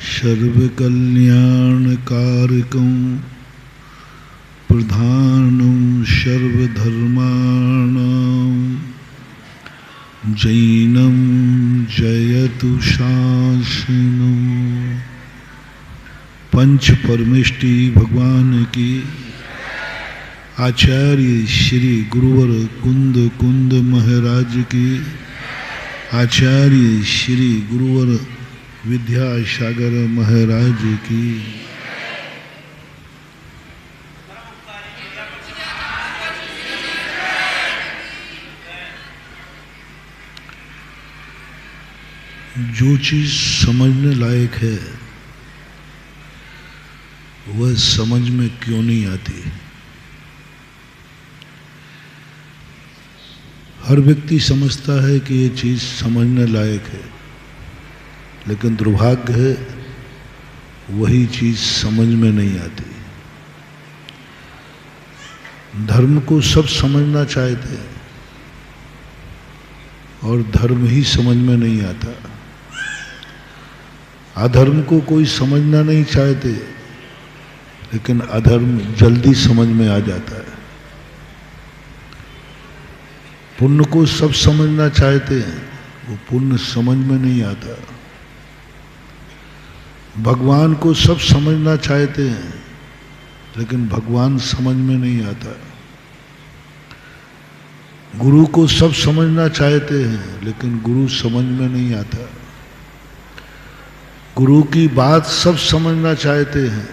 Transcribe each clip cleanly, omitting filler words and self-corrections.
सर्वकल्याणकारकं प्रधानं सर्वधर्माणां जैनं जयतु शासनं। पंच परमेष्टि भगवान की, आचार्य श्री गुरुवर कुंद कुंद महाराज की, आचार्य श्री गुरुवर विद्यासागर महाराज की। जो चीज समझने लायक है वह समझ में क्यों नहीं आती। हर व्यक्ति समझता है कि ये चीज समझने लायक है, लेकिन दुर्भाग्य है वही चीज समझ में नहीं आती। धर्म को सब समझना चाहते हैं और धर्म ही समझ में नहीं आता। अधर्म को कोई समझना नहीं चाहते, लेकिन अधर्म जल्दी समझ में आ जाता है। पुण्य को सब समझना चाहते हैं, वो पुण्य समझ में नहीं आता। भगवान को सब समझना चाहते हैं, लेकिन भगवान समझ में नहीं आता। गुरु को सब समझना चाहते हैं, लेकिन गुरु समझ में नहीं आता। गुरु की बात सब समझना चाहते हैं,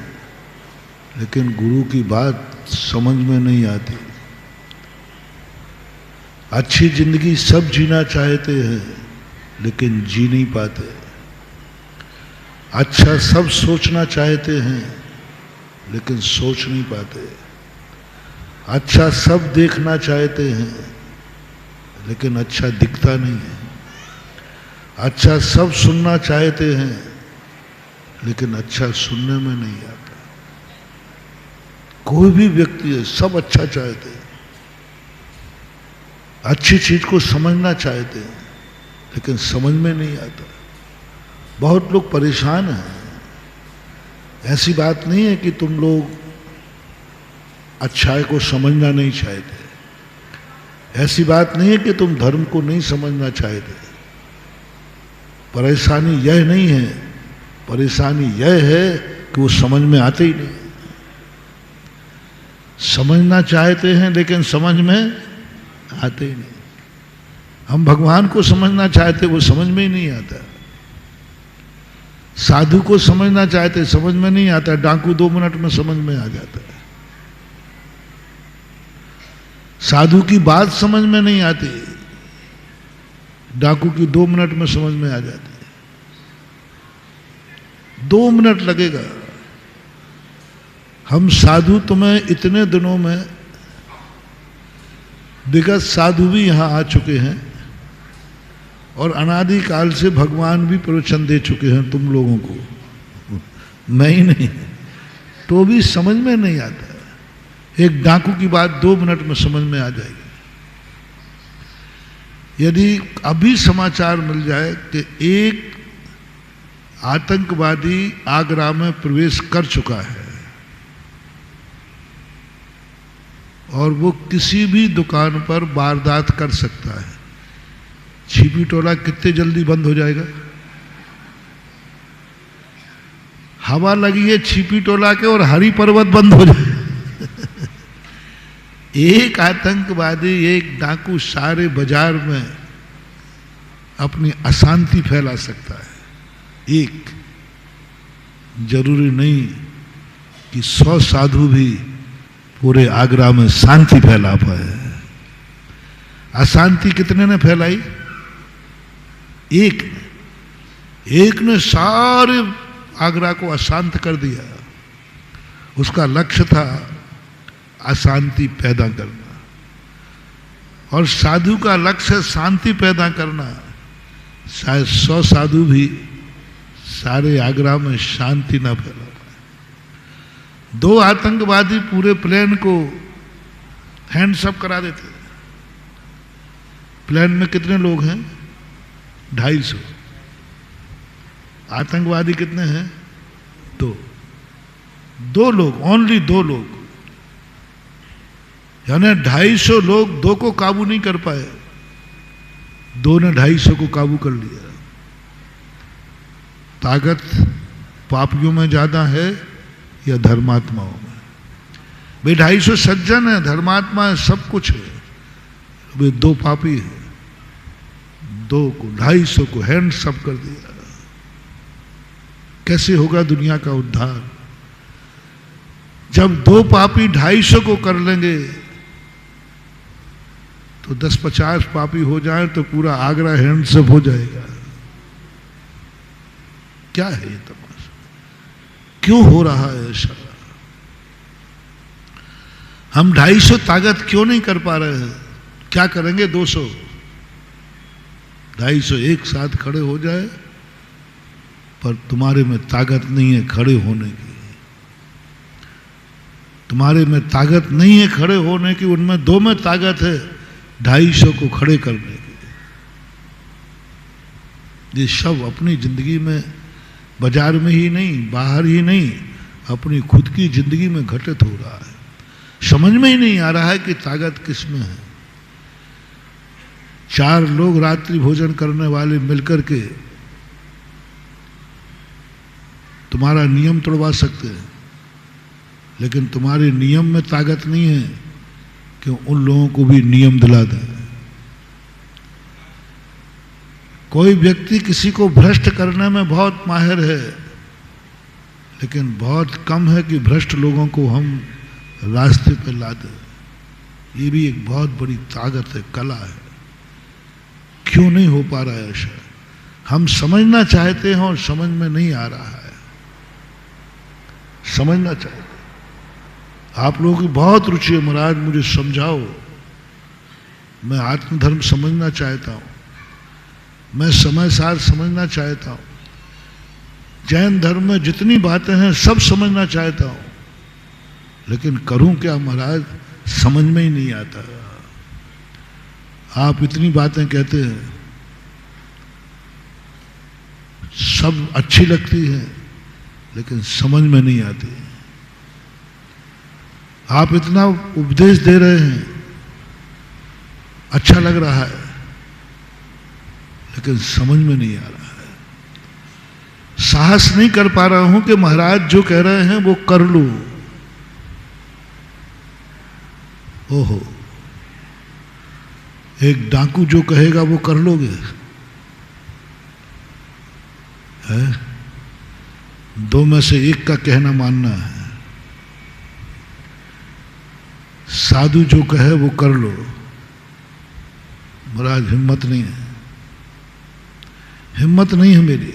लेकिन गुरु की बात समझ में नहीं आती। अच्छी जिंदगी सब जीना चाहते हैं, लेकिन जी नहीं पाते। अच्छा सब सोचना चाहते हैं, लेकिन सोच नहीं पाते। अच्छा सब देखना चाहते हैं, लेकिन अच्छा दिखता नहीं है। अच्छा सब सुनना चाहते हैं, लेकिन अच्छा सुनने में नहीं आता। कोई भी व्यक्ति है, सब अच्छा चाहते हैं, अच्छी चीज को समझना चाहते हैं, लेकिन समझ में नहीं आता। बहुत लोग परेशान हैं। ऐसी बात नहीं है कि तुम लोग अच्छाई को समझना नहीं चाहते, ऐसी बात नहीं है कि तुम धर्म को नहीं समझना चाहते। परेशानी यह नहीं है, परेशानी यह है कि वो समझ में आते ही नहीं। समझना चाहते हैं, लेकिन समझ में आते ही नहीं। हम भगवान को समझना चाहते, वो समझ में ही नहीं आता। साधु को समझना चाहते, समझ में नहीं आता। डाकू 2 मिनट में समझ में आ जाता है। साधु की बात समझ में नहीं आती, डाकू की 2 मिनट में समझ में आ जाती है। 2 मिनट लगेगा। हम साधु तुम्हें इतने दिनों में, विगत साधु भी यहां आ चुके हैं और अनादि काल से भगवान भी प्रवचन दे चुके हैं तुम लोगों को, मैं ही नहीं, तो भी समझ में नहीं आता। एक डाकू की बात 2 मिनट में समझ में आ जाएगी। यदि अभी समाचार मिल जाए कि एक आतंकवादी आगरा में प्रवेश कर चुका है और वो किसी भी दुकान पर वारदात कर सकता है, छिपी टोला कितने जल्दी बंद हो जाएगा? हवा लगी है छिपी टोला के और हरि पर्वत बंद हो जाए। एक आतंकवादी, एक डाकू सारे बाजार में अपनी अशांति फैला सकता है। एक, जरूरी नहीं कि 100 साधु भी पूरे आगरा में शांति फैला पाए। अशांति कितने ने फैलाई? एक ने सारे आगरा को अशांत कर दिया। उसका लक्ष्य था अशांति पैदा करना, और साधु का लक्ष्य शांति पैदा करना। शायद 100 साधु भी सारे आगरा में शांति ना फैला पाए। 2 आतंकवादी पूरे प्लेन को हैंड्सअप करा देते। प्लेन में कितने लोग हैं? 250। आतंकवादी कितने हैं? 2 लोग, ओनली 2 लोग, यानी 250 लोग 2 को काबू नहीं कर पाए, 2 ने 250 को काबू कर लिया। ताकत पापियों में ज्यादा है या धर्मात्माओं में? भाई 250 सज्जन है, धर्मात्मा है, सब कुछ है, वे 2 पापी है, 2 को 250 को हैंड्स अप कर दिया। कैसे होगा दुनिया का उद्धार? जब 2 पापी 250 को कर लेंगे तो 10-50 पापी हो जाए तो पूरा आगरा हैंड्स अप हो जाएगा। क्या है ये तमाशा? क्यों हो रहा है ऐसा? हम 250 ताकत क्यों नहीं कर पा रहे हैं? क्या करेंगे? 200 250 एक साथ खड़े हो जाए, पर तुम्हारे में ताकत नहीं है खड़े होने की। तुम्हारे में ताकत नहीं है खड़े होने की, उनमें 2 में ताकत है 250 को खड़े करने की। ये सब अपनी जिंदगी में, बाजार में ही नहीं, बाहर ही नहीं, अपनी खुद की जिंदगी में घटित हो रहा है। समझ में ही नहीं आ रहा है कि ताकत किस में है। 4 लोग रात्रि भोजन करने वाले मिलकर के तुम्हारा नियम तोड़वा सकते हैं, लेकिन तुम्हारे नियम में ताकत नहीं है कि उन लोगों को भी नियम दिला दें। कोई व्यक्ति किसी को भ्रष्ट करने में बहुत माहिर है, लेकिन बहुत कम है कि भ्रष्ट लोगों को हम रास्ते पर ला दें। ये भी एक बहुत बड़ी ताकत है, कला है। क्यों नहीं हो पा रहा है ऐसा? हम समझना चाहते हैं और समझ में नहीं आ रहा है। समझना चाहते, आप लोगों की बहुत रुचि है, महाराज मुझे समझाओ। मैं आत्मधर्म समझना चाहता हूं, मैं समय सार समझना चाहता हूं, जैन धर्म में जितनी बातें हैं सब समझना चाहता हूं, लेकिन करूं क्या महाराज? समझ में ही नहीं आता। आप इतनी बातें कहते हैं, सब अच्छी लगती हैं, लेकिन समझ में नहीं आती। आप इतना उपदेश दे रहे हैं, अच्छा लग रहा है, लेकिन समझ में नहीं आ रहा है। साहस नहीं कर पा रहा हूं कि महाराज जो कह रहे हैं वो कर लूं। ओहो, एक डाकू जो कहेगा वो कर लोगे? है? 2 में से एक का कहना मानना है। साधु जो कहे वो कर लो। महाराज हिम्मत नहीं है, हिम्मत नहीं है मेरी।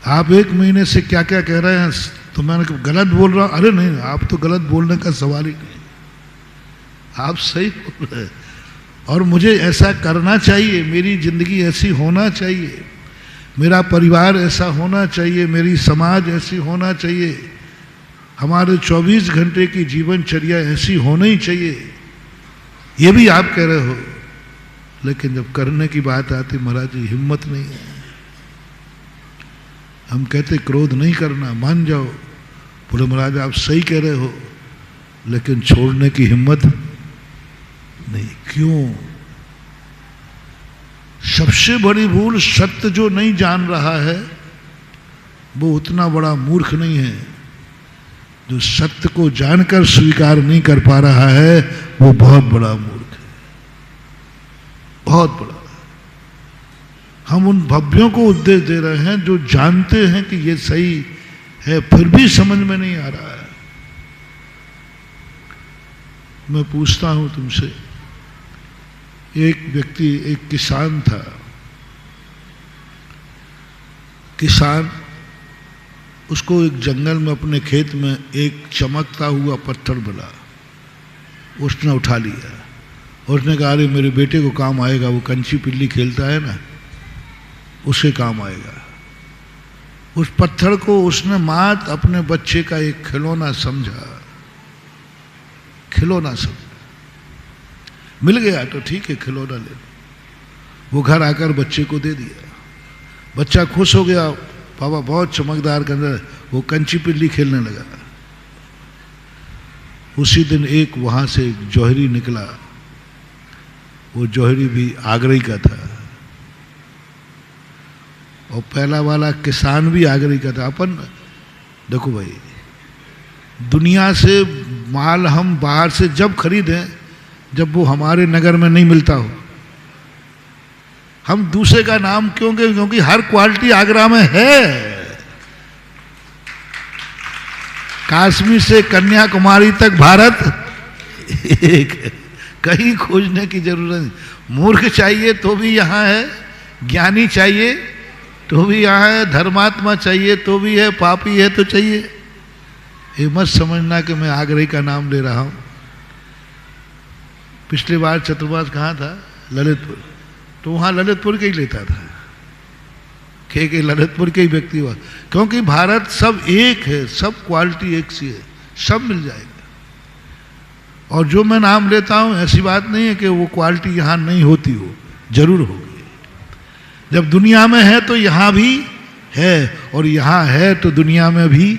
आप 1 महीने से क्या क्या कह रहे हैं, तो मैंने गलत बोल रहा हूं? अरे नहीं, आप तो गलत बोलने का सवाल ही नहीं, आप सही बोल रहे हैं। और मुझे ऐसा करना चाहिए, मेरी जिंदगी ऐसी होना चाहिए, मेरा परिवार ऐसा होना चाहिए, मेरी समाज ऐसी होना चाहिए, हमारे 24 घंटे की जीवनचर्या ऐसी होनी चाहिए। ये भी आप कह रहे हो, लेकिन जब करने की बात आती महाराज जी हिम्मत नहीं है। हम कहते क्रोध नहीं करना, मान जाओ। बोले महाराज आप सही कह रहे हो, लेकिन छोड़ने की हिम्मत नहीं। क्यों? सबसे बड़ी भूल, सत्य जो नहीं जान रहा है वो उतना बड़ा मूर्ख नहीं है। जो सत्य को जानकर स्वीकार नहीं कर पा रहा है वो बहुत बड़ा मूर्ख है, बहुत बड़ा। हम उन भव्यों को उपदेश दे रहे हैं जो जानते हैं कि ये सही है, फिर भी समझ में नहीं आ रहा है। मैं पूछता हूं तुमसे, एक व्यक्ति, एक किसान था। किसान, उसको एक जंगल में अपने खेत में एक चमकता हुआ पत्थर मिला, उसने उठा लिया। उसने कहा अरे मेरे बेटे को काम आएगा, वो कंची पिल्ली खेलता है ना, उसके काम आएगा। उस पत्थर को उसने मात अपने बच्चे का एक खिलौना समझा, खिलौना समझा। मिल गया तो ठीक है, खिलौना ले लो। वो घर आकर बच्चे को दे दिया। बच्चा खुश हो गया, पापा बहुत चमकदार, के अंदर वो कंची पिल्ली खेलने लगा। उसी दिन एक वहां से एक जौहरी निकला, वो जौहरी भी आगरे का था, और पहला वाला किसान भी आगरे का था। अपन देखो भाई, दुनिया से माल हम बाहर से जब खरीदें जब वो हमारे नगर में नहीं मिलता हो, हम दूसरे का नाम क्यों कहें? क्योंकि हर क्वालिटी आगरा में है। कश्मीर से कन्याकुमारी तक भारत एक है, कहीं खोजने की जरूरत नहीं। मूर्ख चाहिए तो भी यहाँ है, ज्ञानी चाहिए तो भी यहाँ है, धर्मात्मा चाहिए तो भी है, पापी है तो चाहिए। ये मत समझना कि मैं आगरे का नाम ले रहा हूँ। पिछली बार चतुर्मास कहाँ था? ललितपुर, तो वहाँ ललितपुर के ही लेता था के ललितपुर के ही व्यक्ति हुआ, क्योंकि भारत सब एक है, सब क्वालिटी एक सी है, सब मिल जाएगा। और जो मैं नाम लेता हूँ ऐसी बात नहीं है कि वो क्वालिटी यहाँ नहीं होती हो, जरूर होगी। जब दुनिया में है तो यहाँ भी है, और यहाँ है तो दुनिया में भी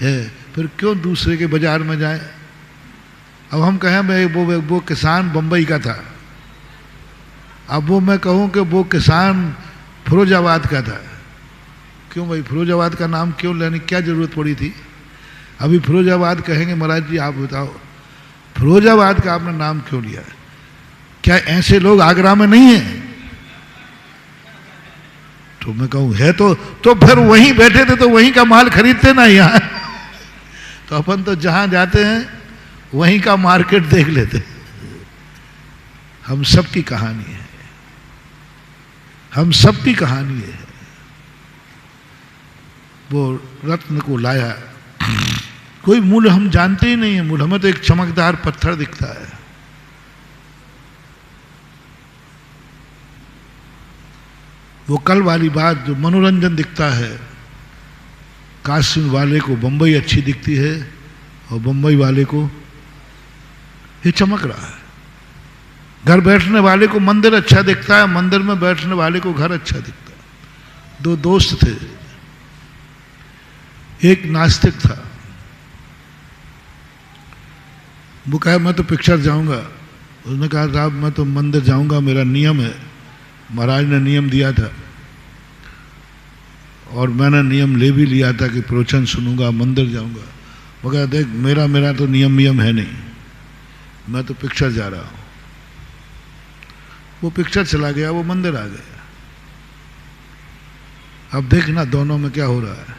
है, फिर क्यों दूसरे के बाजार में जाए? अब हम कहें मैं वो किसान बम्बई का था, अब वो मैं कहूँ कि वो किसान फिरोजाबाद का था, क्यों भाई फिरोजाबाद का नाम क्यों लेने, क्या जरूरत पड़ी थी? अभी फिरोजाबाद कहेंगे महाराज जी आप बताओ फिरोजाबाद का आपने नाम क्यों लिया? क्या ऐसे लोग आगरा में नहीं है? तो मैं कहूँ है तो फिर वहीं बैठे थे तो वहीं का माल खरीदते ना यहाँ। तो अपन तो जहाँ जाते हैं वहीं का मार्केट देख लेते। हम सबकी कहानी है, हम सबकी कहानी है। वो रत्न को लाया, कोई मूल हम जानते ही नहीं है मूल, हमें तो एक चमकदार पत्थर दिखता है। वो कल वाली बात जो मनोरंजन दिखता है, काशी वाले को बंबई अच्छी दिखती है और बंबई वाले को ये चमक रहा है। घर बैठने वाले को मंदिर अच्छा दिखता है, मंदिर में बैठने वाले को घर अच्छा दिखता है। दो दोस्त थे, एक नास्तिक था, वो कहा मैं तो पिक्चर जाऊंगा। उसने कहा साहब मैं तो मंदिर जाऊंगा, मेरा नियम है, महाराज ने नियम दिया था और मैंने नियम ले भी लिया था कि प्रवचन सुनूंगा, मंदिर जाऊंगा। वो कहा देख मेरा तो नियम है नहीं, मैं तो पिक्चर जा रहा हूं। वो पिक्चर चला गया, वो मंदिर आ गया। अब देखना दोनों में क्या हो रहा है।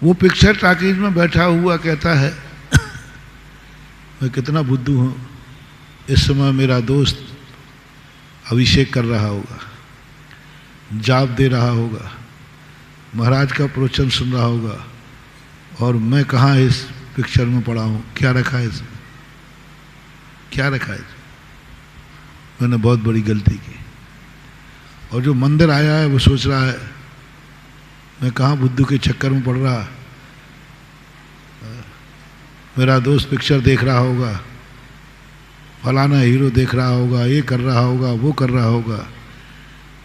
वो पिक्चर टाकीज में बैठा हुआ कहता है मैं कितना बुद्धू हूं, इस समय मेरा दोस्त अभिषेक कर रहा होगा, जाप दे रहा होगा, महाराज का प्रवचन सुन रहा होगा, और मैं कहाँ इस पिक्चर में पड़ा हूं। क्या रखा है इसमें, क्या रखा है? मैंने बहुत बड़ी गलती की। और जो मंदिर आया है वो सोच रहा है मैं कहाँ बुद्धू के चक्कर में पड़ रहा, मेरा दोस्त पिक्चर देख रहा होगा, फलाना हीरो देख रहा होगा, ये कर रहा होगा, वो कर रहा होगा।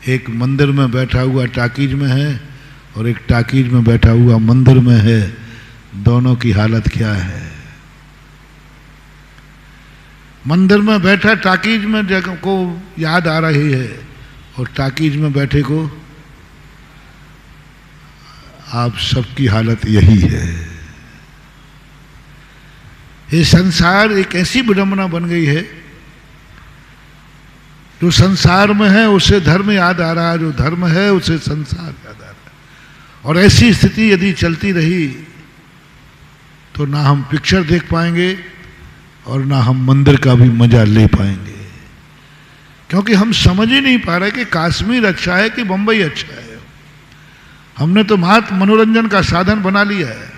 एक मंदिर में बैठा हुआ टाकीज में है और एक टाकीज में बैठा हुआ मंदिर में है, दोनों की हालत क्या है? मंदिर में बैठा टाकीज में जगह को याद आ रही है और टाकीज में बैठे को आप सबकी हालत यही है। ये संसार एक ऐसी विडंबना बन गई है, जो संसार में है उसे धर्म याद आ रहा है, जो धर्म है उसे संसार याद आ रहा है। और ऐसी स्थिति यदि चलती रही तो ना हम पिक्चर देख पाएंगे और ना हम मंदिर का भी मजा ले पाएंगे, क्योंकि हम समझ ही नहीं पा रहे कि कश्मीर अच्छा है कि बंबई अच्छा है। हमने तो मात्र मनोरंजन का साधन बना लिया है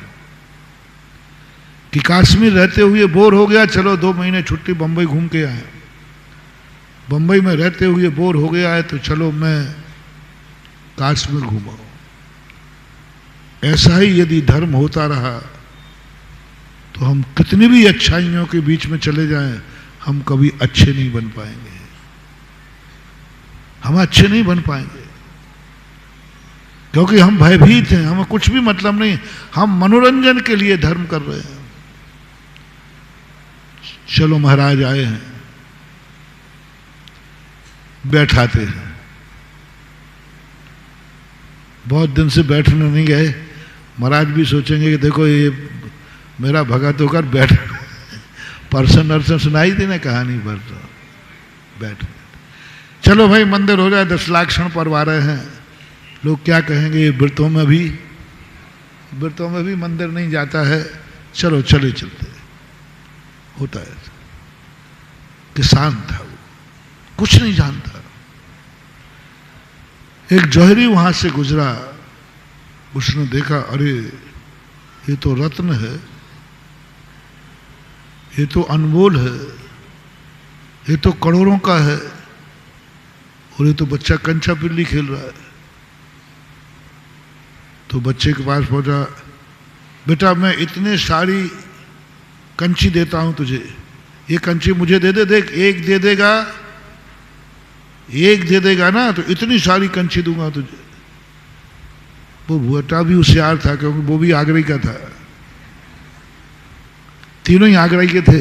कि कश्मीर रहते हुए बोर हो गया, चलो 2 महीने छुट्टी बंबई घूम के आए। बंबई में रहते हुए बोर हो गया है तो चलो मैं कश्मीर घूमाऊं। ऐसा ही यदि धर्म होता रहा तो हम कितनी भी अच्छाइयों के बीच में चले जाएं, हम कभी अच्छे नहीं बन पाएंगे, हम अच्छे नहीं बन पाएंगे। क्योंकि हम भयभीत हैं, हमें कुछ भी मतलब नहीं, हम मनोरंजन के लिए धर्म कर रहे हैं। चलो महाराज आए हैं, बैठाते हैं, बहुत दिन से बैठने नहीं गए, महाराज भी सोचेंगे कि देखो ये मेरा भगत होकर बैठ, पर्सन अर्सन सुनाई थी ना कहानी पर, तो बैठ, चलो भाई मंदिर हो जाए, 10 लाख क्षण परवा रहे हैं, लोग क्या कहेंगे, ये व्रतों में भी मंदिर नहीं जाता है, चलो चले चलते। होता है, किसान था वो, कुछ नहीं जानता। एक जौहरी वहां से गुजरा, उसने देखा अरे ये तो रत्न है, ये तो अनमोल है, ये तो करोड़ों का है, और ये तो बच्चा कंचा बिल्ली खेल रहा है। तो बच्चे के पास पहुंचा, बेटा मैं इतने सारी कंची देता हूं तुझे, ये कंची मुझे दे दे, देख एक दे देगा ना तो इतनी सारी कंची दूंगा तुझे। वो बेटा भी होशियार था, क्योंकि वो भी आगरा का था, तीनों ही आगरा के थे।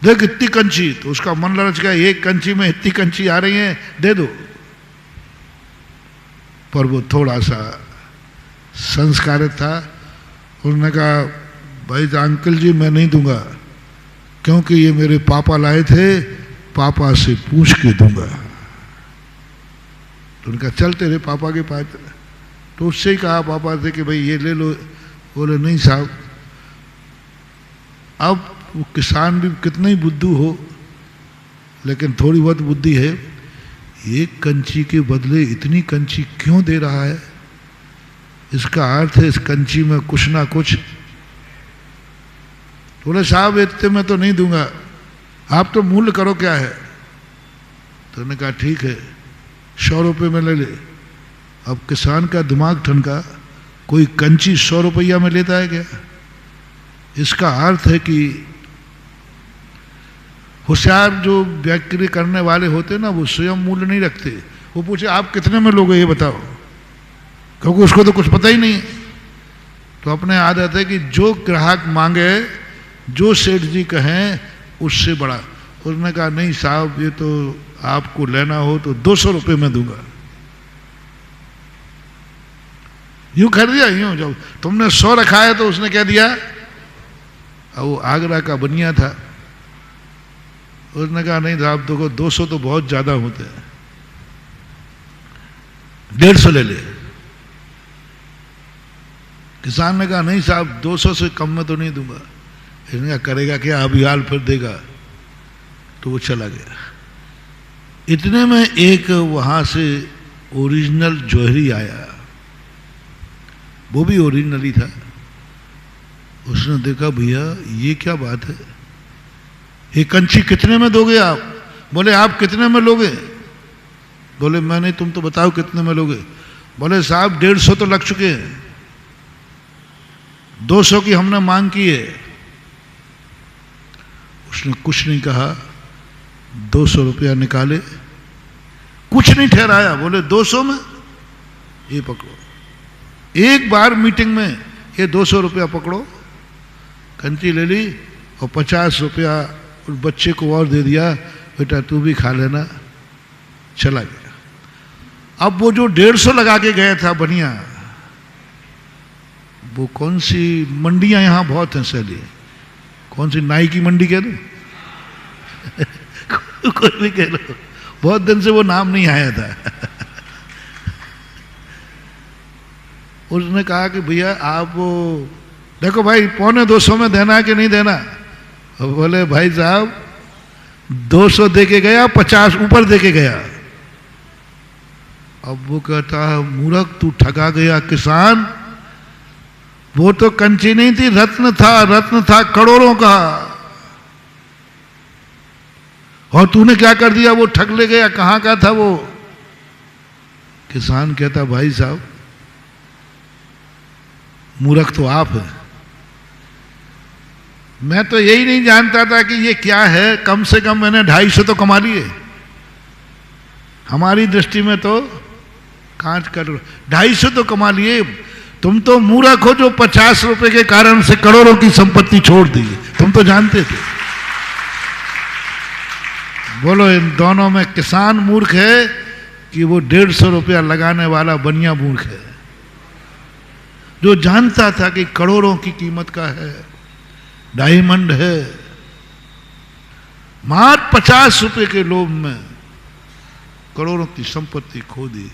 देख इतनी कंची, तो उसका मन ललच गया, एक कंची में इतनी कंची आ रही है, दे दो। पर वो थोड़ा सा संस्कारित था, उन्होंने कहा भाई अंकल जी मैं नहीं दूंगा, क्योंकि ये मेरे पापा लाए थे, पापा से पूछ के दूंगा। तो उनका चल तेरे पापा के पास, तो उससे ही कहा पापा से कि भाई ये ले लो। बोले नहीं साहब, अब वो किसान भी कितना ही बुद्धू हो, लेकिन थोड़ी बहुत बुद्धि है, एक कंची के बदले इतनी कंची क्यों दे रहा है, इसका अर्थ है इस कंची में कुछ ना कुछ। बोले साहब इतने में तो नहीं दूंगा, आप तो मूल्य करो क्या है। तो उन्होंने कहा ठीक है 100 रुपये में ले ले। अब किसान का दिमाग ठनका, कोई कंची 100 रुपया में लेता है क्या। इसका अर्थ है कि होशियार जो व्याख्या करने वाले होते ना, वो स्वयं मूल्य नहीं रखते। वो पूछे आप कितने में लोगे ये बताओ, क्योंकि उसको तो कुछ पता ही नहीं। तो अपने आदत है कि जो ग्राहक मांगे, जो सेठ जी कहें उससे बड़ा। उसने कहा नहीं साहब ये तो आपको लेना हो तो 200 रुपये में दूंगा। यूं कर दिया, यूं जब तुमने 100 रखा है तो उसने क्या दिया, वो आगरा का बनिया था। उसने कहा नहीं साहब देखो 200 तो बहुत ज्यादा होते हैं, 150 ले ले। किसान ने कहा नहीं साहब 200 से कम में तो नहीं दूंगा। इसने कहा करेगा क्या, अभी हाल फिर देगा। तो वो चला गया। इतने में एक वहां से ओरिजिनल जौहरी आया, वो भी ओरिजिनल ही था। उसने देखा भैया ये क्या बात है, ये कंची कितने में दोगे आप। बोले आप कितने में लोगे। बोले मैं नहीं, तुम तो बताओ कितने में लोगे। बोले साहब 150 तो लग चुके हैं, 200 की हमने मांग की है। उसने कुछ नहीं कहा, 200 रुपया निकाले, कुछ नहीं ठहराया। बोले 200 में ये पकड़ो, एक बार मीटिंग में ये 200 रुपया पकड़ो। कंची ले ली और 50 रुपया उस बच्चे को और दे दिया, बेटा तू भी खा लेना। चला गया। अब वो जो 150 लगा के गया था बनिया, वो कौन सी मंडियां यहां बहुत हैं सैली, कौन सी नाई की मंडी कह दो कोई भी कह लो, बहुत दिन से वो नाम नहीं आया था। उसने कहा कि भैया आप वो देखो भाई 225 में देना है कि नहीं देना। बोले भाई साहब 200 दे के गया, 50 ऊपर दे के गया। अब वो कहता है मूर्ख तू ठगा गया किसान, वो तो कंची नहीं थी, रत्न था, रत्न था करोड़ों का, और तूने क्या कर दिया, वो ठग ले गया, कहां का था वो। किसान कहता भाई साहब मूर्ख तो आप है, मैं तो यही नहीं जानता था कि ये क्या है। कम से कम मैंने 250 तो कमा लिए, हमारी दृष्टि में तो कहाँ कर 250 तो कमा लिए। तुम तो मूर्ख हो जो 50 रुपए के कारण से करोड़ों की संपत्ति छोड़ दी। तुम तो जानते थे। बोलो इन दोनों में किसान मूर्ख है कि वो 150 रुपया लगाने वाला बनिया मूर्ख है, जो जानता था कि करोड़ों की कीमत का है, डायमंड है, मात्र 50 रुपए के लोभ में करोड़ों की संपत्ति खो दी।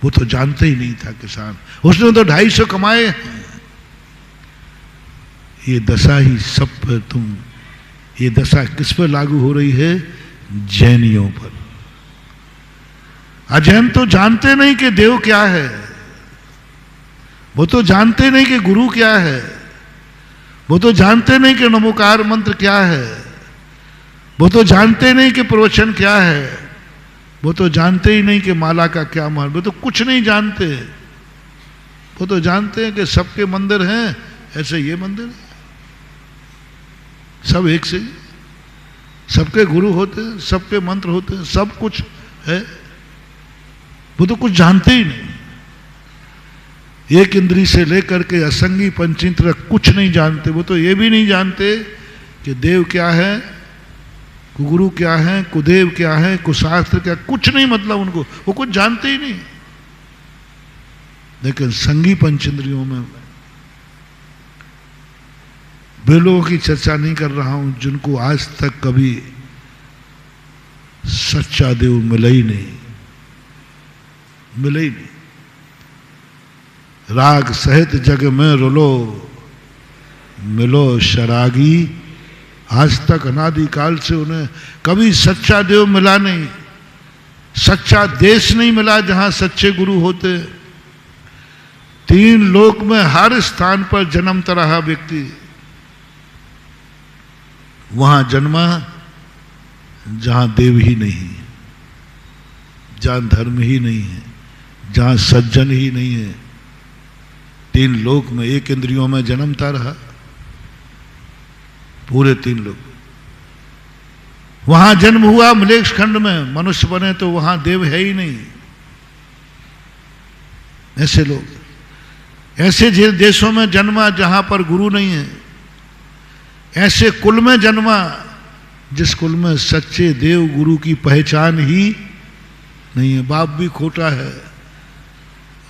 वो तो जानते ही नहीं था किसान, उसने तो 250 कमाए हैं। ये दशा ही सब पर ये दशा किस पर लागू हो रही है? जैनियों पर। अजैन तो जानते नहीं कि देव क्या है, वो तो जानते नहीं कि गुरु क्या है, वो तो जानते नहीं कि नमोकार मंत्र क्या है, वो तो जानते नहीं कि प्रवचन क्या है, वो तो जानते ही नहीं कि माला का क्या महत्व, वो तो कुछ नहीं जानते। वो तो जानते हैं कि सबके मंदिर हैं, ऐसे ये मंदिर है, सब एक से, सबके गुरु होते हैं, सबके मंत्र होते हैं, सब कुछ है। वो तो कुछ जानते ही नहीं। एक इंद्री से लेकर के असंगी पंचेंद्र तक कुछ नहीं जानते। वो तो ये भी नहीं जानते कि देव क्या है, कुगुरु क्या है, कुदेव क्या है, कुशास्त्र क्या, कुछ नहीं मतलब उनको, वो कुछ जानते ही नहीं। लेकिन संगी पंचेंद्रियों में वे लोगों की चर्चा नहीं कर रहा हूं जिनको आज तक कभी सच्चा देव मिला ही नहीं, मिला ही नहीं। राग सहित जग में रुलो, मिलो शरागी। आज तक अनादिकाल से उन्हें कभी सच्चा देव मिला नहीं, सच्चा देश नहीं मिला जहां सच्चे गुरु होते। 3 लोक में हर स्थान पर जन्मता रहा व्यक्ति, वहां जन्मा जहां देव ही नहीं, जहां धर्म ही नहीं है, जहां सज्जन ही नहीं है। 3 लोक में, एक इंद्रियों में जन्मता रहा, पूरे 3 लोग। वहां जन्म हुआ मलेच्छ खंड में, मनुष्य बने तो वहां देव है ही नहीं। ऐसे लोग, ऐसे देशों में जन्मा जहां पर गुरु नहीं है, ऐसे कुल में जन्मा जिस कुल में सच्चे देव गुरु की पहचान ही नहीं है। बाप भी खोटा है,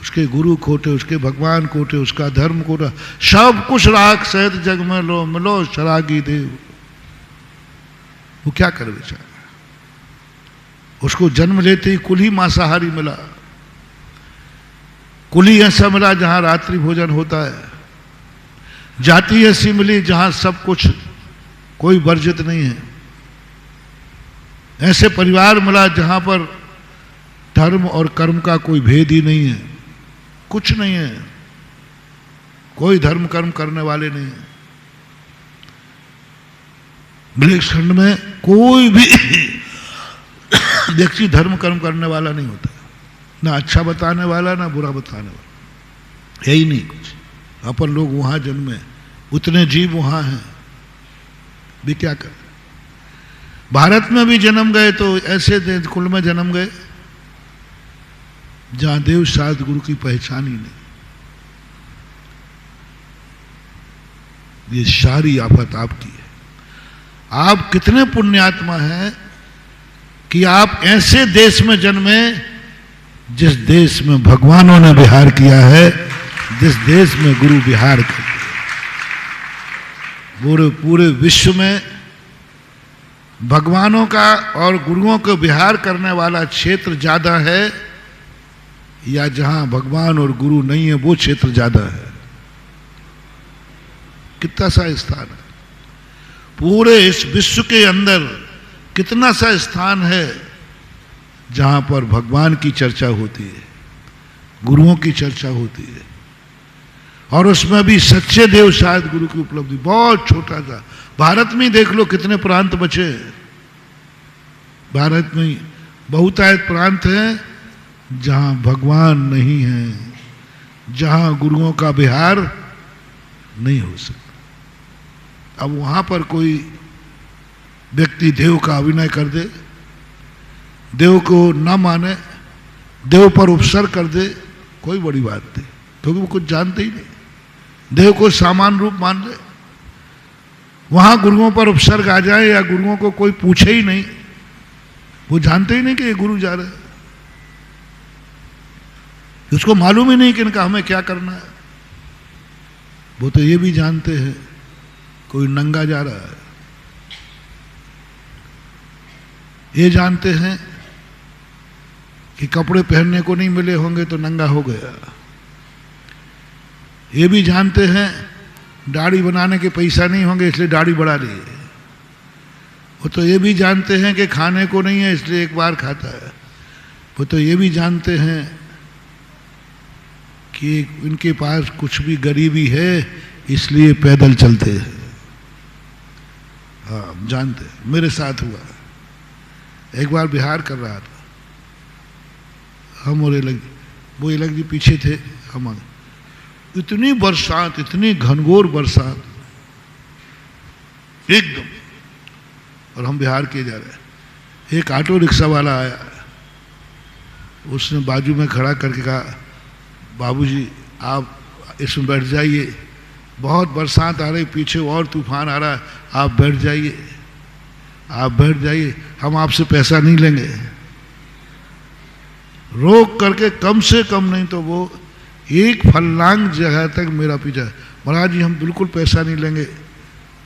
उसके गुरु खोटे, उसके भगवान खोटे, उसका धर्म खोटा, सब कुछ राख सहित जग में लो, मिलो शरागी देव। वो क्या करे बेचारा? उसको जन्म लेते ही कुल ही मांसाहारी मिला, कुल ही ऐसा मिला जहां रात्रि भोजन होता है, जाति ऐसी मिली जहां सब कुछ कोई वर्जित नहीं है, ऐसे परिवार मिला जहां पर धर्म और कर्म का कोई भेद ही नहीं है, कुछ नहीं है, कोई धर्म कर्म करने वाले नहीं है। मलेच्छ खंड में कोई भी व्यक्ति धर्म कर्म करने वाला नहीं होता, ना अच्छा बताने वाला ना बुरा बताने वाला, है ही नहीं कुछ। अपन लोग वहां जन्मे, उतने जीव वहां हैं, भी क्या करें? भारत में भी जन्म गए तो ऐसे कुल में जन्म गए जहां देव साध गुरु की पहचान ही नहीं। ये सारी आफत आपकी है। आप कितने पुण्यात्मा हैं कि आप ऐसे देश में जन्मे जिस देश में भगवानों ने विहार किया है, जिस देश में गुरु विहार करते हैं। पूरे विश्व में भगवानों का और गुरुओं को विहार करने वाला क्षेत्र ज्यादा है या जहां भगवान और गुरु नहीं है वो क्षेत्र ज्यादा है? कितना सा स्थान है पूरे इस विश्व के अंदर? कितना सा स्थान है जहां पर भगवान की चर्चा होती है, गुरुओं की चर्चा होती है, और उसमें भी सच्चे देव शायद गुरु की उपलब्धि? बहुत छोटा सा। भारत में देख लो कितने प्रांत बचे। भारत में बहुतायत प्रांत हैं जहां भगवान नहीं है, जहां गुरुओं का विहार नहीं हो सकता। अब वहां पर कोई व्यक्ति देव का अभिनय कर दे, देव को ना माने, देव पर उपसर्ग कर दे, कोई बड़ी बात नहीं, क्योंकि वो कुछ जानते ही नहीं। देव को सामान्य रूप मान ले, वहां गुरुओं पर उपसर्ग आ जाए या गुरुओं को कोई पूछे ही नहीं, वो जानते ही नहीं कि ये गुरु जा रहे हैं, उसको मालूम ही नहीं कि इनका हमें क्या करना है। वो तो ये भी जानते हैं कोई नंगा जा रहा है, ये जानते हैं कि कपड़े पहनने को नहीं मिले होंगे तो नंगा हो गया, ये भी जानते हैं दाढ़ी बनाने के पैसा नहीं होंगे इसलिए दाढ़ी बढ़ा ली। वो तो ये भी जानते हैं कि खाने को नहीं है इसलिए एक बार खाता है। वो तो ये भी जानते हैं कि इनके पास कुछ भी गरीबी है इसलिए पैदल चलते हैं। हाँ जानते हैं, मेरे साथ हुआ। एक बार बिहार कर रहा था, हम और वो एलग जी पीछे थे, हम इतनी बरसात, इतनी घनघोर बरसात एकदम, और हम बिहार के जा रहे। एक ऑटो रिक्शा वाला आया, उसने बाजू में खड़ा करके कहा, बाबूजी आप इसमें बैठ जाइए, बहुत बरसात आ रही, पीछे और तूफान आ रहा है, आप बैठ जाइए, आप बैठ जाइए, हम आपसे पैसा नहीं लेंगे। रोक करके कम से कम नहीं तो वो एक फर्लांग जगह तक मेरा पीछा, महाराज जी हम बिल्कुल पैसा नहीं लेंगे,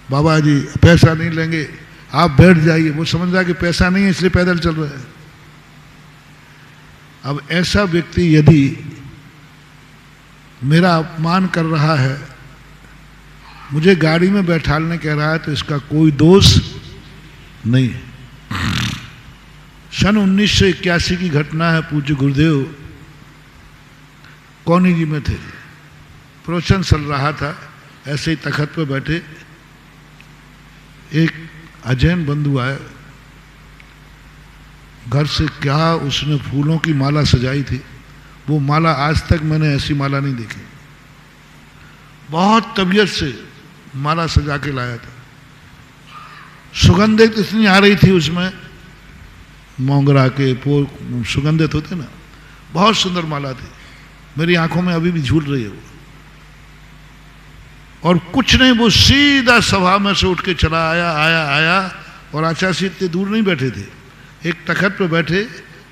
बाबा जी पैसा नहीं लेंगे, आप बैठ जाइए। वो समझ रहा कि पैसा नहीं है इसलिए पैदल चल रहे हैं। अब ऐसा व्यक्ति यदि मेरा अपमान कर रहा है, मुझे गाड़ी में बैठालने कह रहा है, तो इसका कोई दोष नहीं। सन 1981 की घटना है, पूज्य गुरुदेव कौनी जी में थे, प्रवचन चल रहा था, ऐसे ही तखत पे बैठे एक अजैन बंधु आए, घर से क्या उसने फूलों की माला सजाई थी, वो माला आज तक मैंने ऐसी माला नहीं देखी, बहुत तबीयत से माला सजा के लाया था, सुगंधित इतनी आ रही थी उसमें, मोगरा के सुगंधित होते ना, बहुत सुंदर माला थी, मेरी आंखों में अभी भी झूल रही है वो। और कुछ नहीं, वो सीधा सभा में से उठ के चला आया, और आचार्य जी इतने दूर नहीं बैठे थे, एक तखत पे बैठे,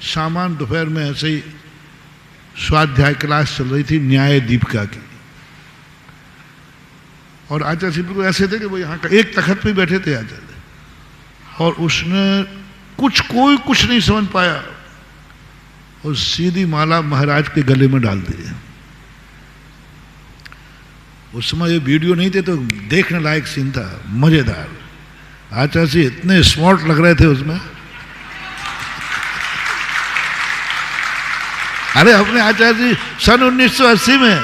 सामान दोपहर में ऐसे ही स्वाध्याय क्लास चल रही थी न्याय दीपिका की, और आचार्य जी बिल्कुल ऐसे थे कि वो यहाँ का एक तखत पे बैठे थे आचार्य, और उसने कोई कुछ नहीं समझ पाया, और सीधी माला महाराज के गले में डाल दी। उस समय ये वीडियो नहीं थे तो देखने लायक सीन था, मजेदार। आचार्य जी इतने स्मार्ट लग रहे थे उसमें। अरे अपने आचार्य जी सन 1980 में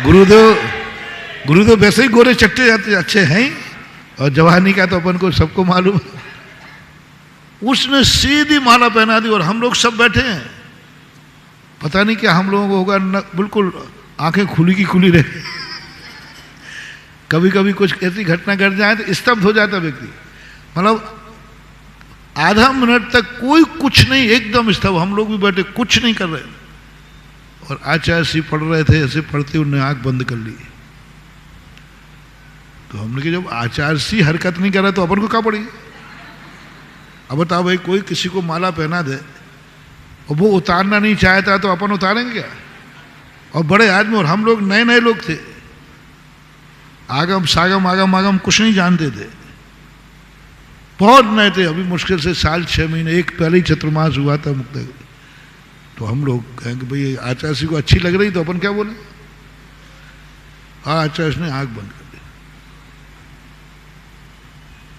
गुरुदेव वैसे ही गोरे चट्टे जाते अच्छे हैं, और जवानी का तो अपन को सबको मालूम है। उसने सीधी माला पहना दी, और हम लोग सब बैठे हैं, पता नहीं क्या हम लोगों को होगा, बिल्कुल आंखें खुली की खुली रहे। कभी कभी कुछ ऐसी घटना घट जाए तो स्तब्ध हो जाता व्यक्ति, मतलब आधा मिनट तक कोई कुछ नहीं, एकदम स्तब्ध। हम लोग भी बैठे कुछ नहीं कर रहे, और आचार्य जी पढ़ रहे थे, ऐसे पढ़ते उन्होंने आंख बंद कर ली। तो हमने कहा जब आचार्य जी हरकत नहीं कर रहा तो अपन को क्या पड़ी। अब बताओ भाई, कोई किसी को माला पहना दे और वो उतारना नहीं चाहता तो अपन उतारेंगे क्या। और बड़े आदमी, और हम लोग नए नए लोग थे, आगम सागम आगम आगम कुछ नहीं जानते थे, बहुत नए थे, अभी मुश्किल से साल 6 महीने, एक पहले ही चतुर्मास हुआ था मुक्त। तो हम लोग कहेंगे भाई आचार्य जी को अच्छी लग रही, तो अपन क्या बोले। हाँ, आचार्य ने आंख बंद कर दी,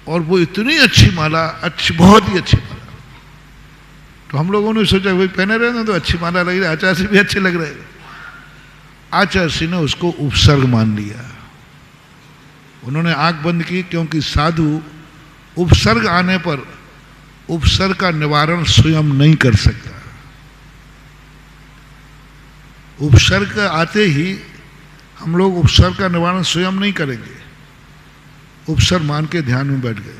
और वो इतनी अच्छी माला, अच्छी, बहुत ही अच्छी माला। तो हम लोगों ने सोचा भाई पहने रहे ना तो अच्छी माला लग रही, आचार्य जी भी अच्छे लग रहे। आचार्य जी ने उसको उपसर्ग मान लिया, उन्होंने आंख बंद की, क्योंकि साधु उपसर्ग आने पर उपसर्ग का निवारण स्वयं नहीं कर सकता। उपसर्ग आते ही हम लोग उपसर्ग का निवारण स्वयं नहीं करेंगे, उपसर्ग मान के ध्यान में बैठ गए।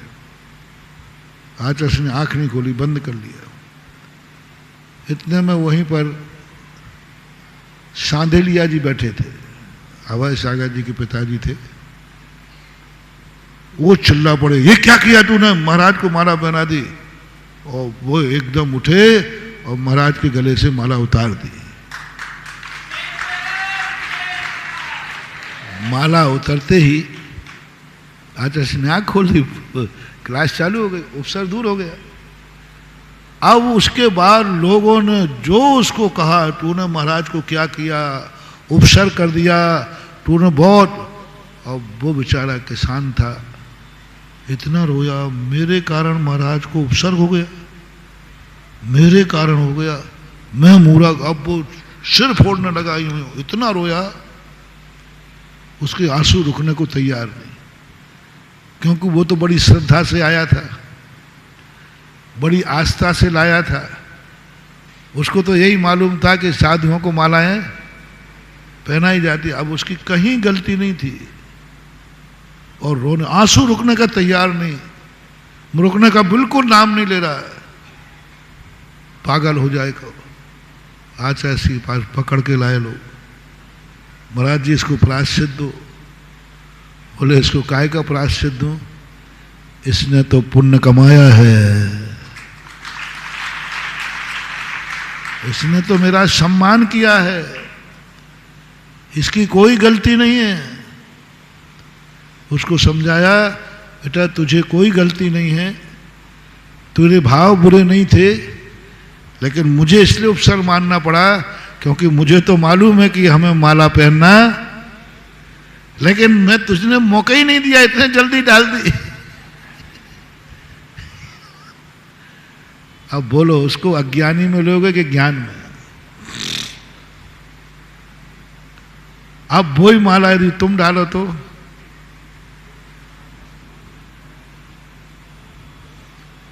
आचार्य ने आंख नहीं खोली, बंद कर लिया। इतने में वहीं पर सांधेलिया जी बैठे थे, अभय सागर जी के पिताजी थे। वो चिल्ला पड़े, ये क्या किया तूने, महाराज को माला पहना दी। और वो एकदम उठे और महाराज के गले से माला उतार दी। माला उतरते ही आचार्य ने आंख खोल दी, क्लास चालू हो गई, उपसर दूर हो गया। अब उसके बाद लोगों ने जो उसको कहा, तूने महाराज को क्या किया, उपसर कर दिया तूने बहुत। और वो बेचारा किसान था, इतना रोया, मेरे कारण महाराज को उपसर्ग हो गया, मेरे कारण हो गया, मैं मूरा। अब वो सिर फोड़ने लगा, यूं इतना रोया, उसके आंसू रुकने को तैयार नहीं, क्योंकि वो तो बड़ी श्रद्धा से आया था, बड़ी आस्था से लाया था। उसको तो यही मालूम था कि साधुओं को मालाएं पहनाई जाती, अब उसकी कहीं गलती नहीं थी। और रोने, आंसू रुकने का तैयार नहीं, रुकने का बिल्कुल नाम नहीं ले रहा है, पागल हो जाएगा। आचार्य के पास पकड़ के लाए लोग, महाराज जी इसको प्रायश्चित दो। बोले इसको काहे का प्रायश्चित दूं, इसने तो पुण्य कमाया है, इसने तो मेरा सम्मान किया है, इसकी कोई गलती नहीं है। उसको समझाया, बेटा तुझे कोई गलती नहीं है, तेरे भाव बुरे नहीं थे, लेकिन मुझे इसलिए उपसर मानना पड़ा क्योंकि मुझे तो मालूम है कि हमें माला पहनना, लेकिन मैं तुझने मौका ही नहीं दिया, इतने जल्दी डाल दी। अब बोलो उसको अज्ञानी में लोगे कि ज्ञान में? अब वही माला यदि तुम डालो तो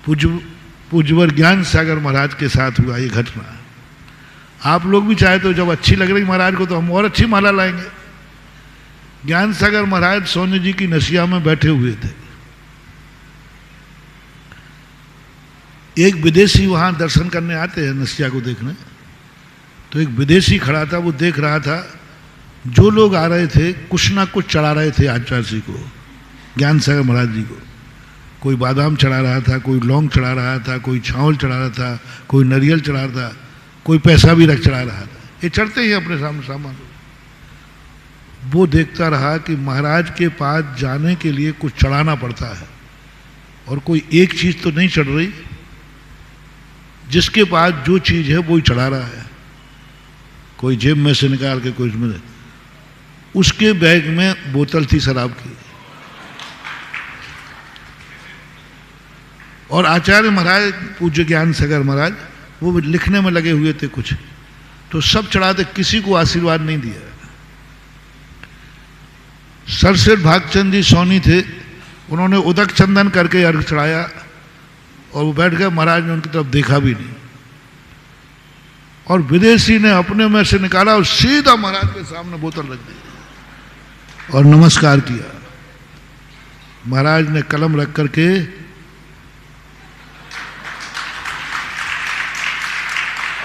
पूज्यवर ज्ञान सागर महाराज के साथ हुआ ये घटना। आप लोग भी चाहे तो जब अच्छी लग रही महाराज को तो हम और अच्छी माला लाएंगे। ज्ञान सागर महाराज सोनी जी की नसिया में बैठे हुए थे, एक विदेशी वहां दर्शन करने आते हैं नसिया को देखने, तो एक विदेशी खड़ा था, वो देख रहा था जो लोग आ रहे थे कुछ ना कुछ चढ़ा रहे थे आचार्य जी को, ज्ञान सागर महाराज जी को। कोई बादाम चढ़ा रहा था, कोई लौंग चढ़ा रहा था, कोई चावल चढ़ा रहा था, कोई नारियल चढ़ा रहा था, कोई पैसा भी रख चढ़ा रहा था। ये चढ़ते ही अपने सामने सामान। वो देखता रहा कि महाराज के पास जाने के लिए कुछ चढ़ाना पड़ता है और कोई एक चीज तो नहीं चढ़ रही, जिसके पास जो चीज है वो ही चढ़ा रहा है। कोई जेब में से निकाल के, कोई उसमें, उसके बैग में बोतल थी शराब की। और आचार्य महाराज पूज्य ज्ञान सागर महाराज वो लिखने में लगे हुए थे कुछ, तो सब चढ़ाते, किसी को आशीर्वाद नहीं दिया। सरसेठ भागचंद जी सोनी थे, उन्होंने उदक चंदन करके अर्घ चढ़ाया और वो बैठ गए, महाराज ने उनकी तरफ देखा भी नहीं। और विदेशी ने अपने में से निकाला और सीधा महाराज के सामने बोतल रख दी और नमस्कार किया। महाराज ने कलम रख करके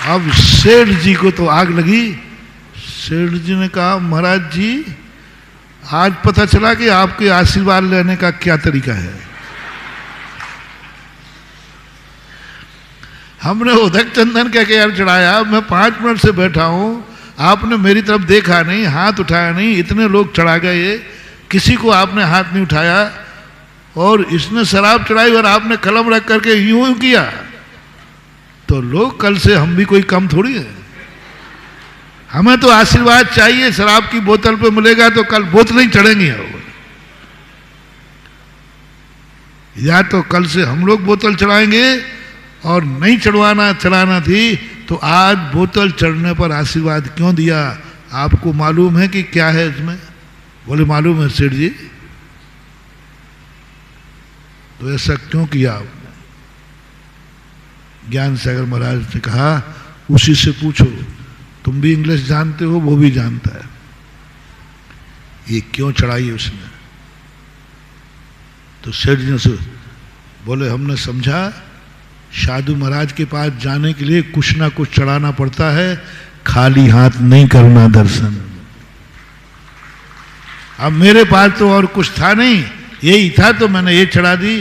अब सेठ जी को तो आग लगी। सेठ जी ने कहा, महाराज जी आज पता चला कि आपके आशीर्वाद लेने का क्या तरीका है। हमने उदक चंदन कह के यार चढ़ाया, मैं 5 मिनट से बैठा हूं, आपने मेरी तरफ देखा नहीं, हाथ उठाया नहीं, इतने लोग चढ़ा गए, किसी को आपने हाथ नहीं उठाया, और इसने शराब चढ़ाई और आपने कलम रख करके यूं किया, तो लोग कल से हम भी कोई कम थोड़ी है। हमें तो आशीर्वाद चाहिए, शराब की बोतल पे मिलेगा तो कल बोतल ही चढ़ेंगी। या तो कल से हम लोग बोतल चढ़ाएंगे, और नहीं चढ़ाना थी तो आज बोतल चढ़ने पर आशीर्वाद क्यों दिया? आपको मालूम है कि क्या है इसमें? बोले मालूम है सेठ जी। तो ऐसा क्यों किया आपने? ज्ञान सागर महाराज ने कहा, उसी से पूछो, तुम भी इंग्लिश जानते हो, वो भी जानता है, ये क्यों चढ़ाई उसने। तो सेठ जी ने बोले हमने समझा साधु महाराज के पास जाने के लिए कुछ ना कुछ चढ़ाना पड़ता है, खाली हाथ नहीं करना दर्शन। अब मेरे पास तो और कुछ था नहीं, यही था तो मैंने ये चढ़ा दी।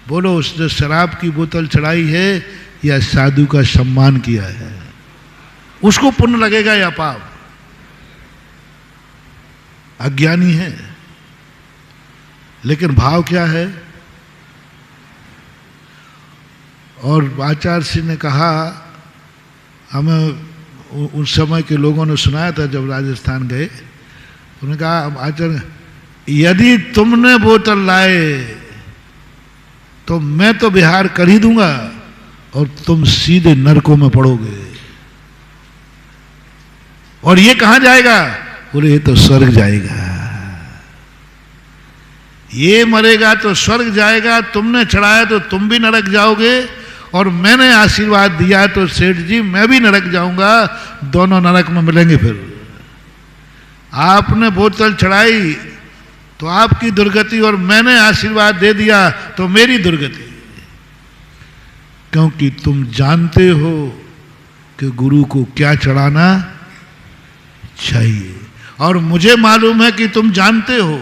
बोलो उसने शराब की बोतल चढ़ाई है या साधु का सम्मान किया है, उसको पुण्य लगेगा या पाप? अज्ञानी है। लेकिन भाव क्या है? और आचार्य सिंह ने कहा, हमें उस समय के लोगों ने सुनाया था जब राजस्थान गए, उन्होंने कहा आचार्य यदि तुमने बोतल लाए तो मैं तो विहार कर ही दूंगा और तुम सीधे नरकों में पड़ोगे। और ये कहां जाएगा? बोले ये तो स्वर्ग जाएगा। ये मरेगा तो स्वर्ग जाएगा, तुमने चढ़ाया तो तुम भी नरक जाओगे, और मैंने आशीर्वाद दिया तो सेठ जी मैं भी नरक जाऊंगा, दोनों नरक में मिलेंगे। फिर आपने बोतल चढ़ाई तो आपकी दुर्गति, और मैंने आशीर्वाद दे दिया तो मेरी दुर्गति। क्योंकि तुम जानते हो कि गुरु को क्या चढ़ाना चाहिए, और मुझे मालूम है कि तुम जानते हो,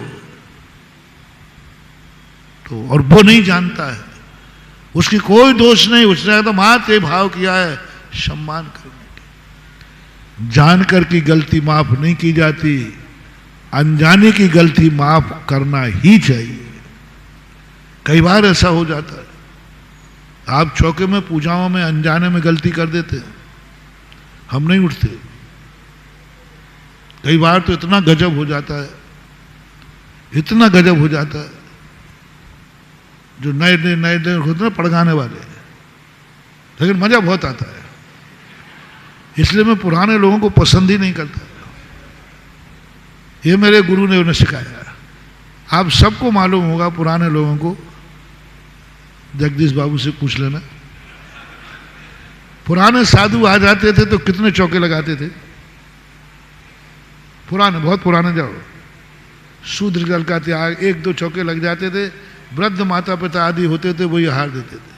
तो और वो नहीं जानता है, उसकी कोई दोष नहीं, उसने तो मात्र भाव किया है सम्मान करने की। जानकर की गलती माफ नहीं की जाती, अनजाने की गलती माफ करना ही चाहिए। कई बार ऐसा हो जाता है, आप चौके में पूजाओं में अनजाने में गलती कर देते हैं, हम नहीं उठते। कई बार तो इतना गजब हो जाता है, इतना गजब हो जाता है, जो नए नए होते ना पड़गाने वाले, लेकिन मजा बहुत आता है। इसलिए मैं पुराने लोगों को पसंद ही नहीं करता। ये मेरे गुरु ने उन्हें सिखाया। आप सबको मालूम होगा, पुराने लोगों को, जगदीश बाबू से पूछ लेना, पुराने साधु आ जाते थे तो कितने चौके लगाते थे। पुराने, बहुत पुराने जाओ, शूद्र जल का त्याग, 1-2 चौके लग जाते थे। वृद्ध माता पिता आदि होते थे, वो ये हार देते थे,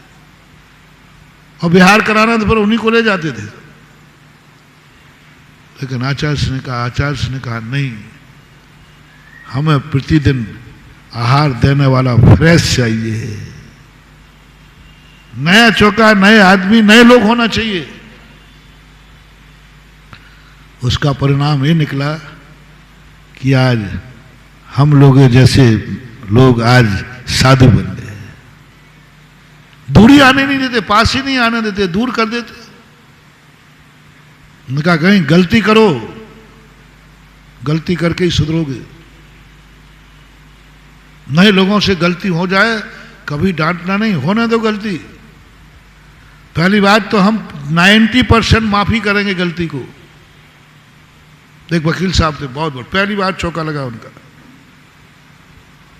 और बिहार कराना तो फिर उन्हीं को ले जाते थे। लेकिन आचार्य ने कहा नहीं, हमें प्रतिदिन आहार देने वाला फ्रेश चाहिए, नया चौका, नए आदमी, नए लोग होना चाहिए। उसका परिणाम ये निकला कि आज हम लोग जैसे लोग आज साधु बन गए। दूरी आने नहीं देते, पास ही नहीं आने देते, दूर कर देते। उनका कहीं गलती करो, गलती करके ही सुधरोगे। नए लोगों से गलती हो जाए कभी डांटना नहीं, होने दो गलती। पहली बात तो हम 90% माफी करेंगे गलती को। एक वकील साहब थे, बहुत बड़े, पहली बार चौका लगा उनका,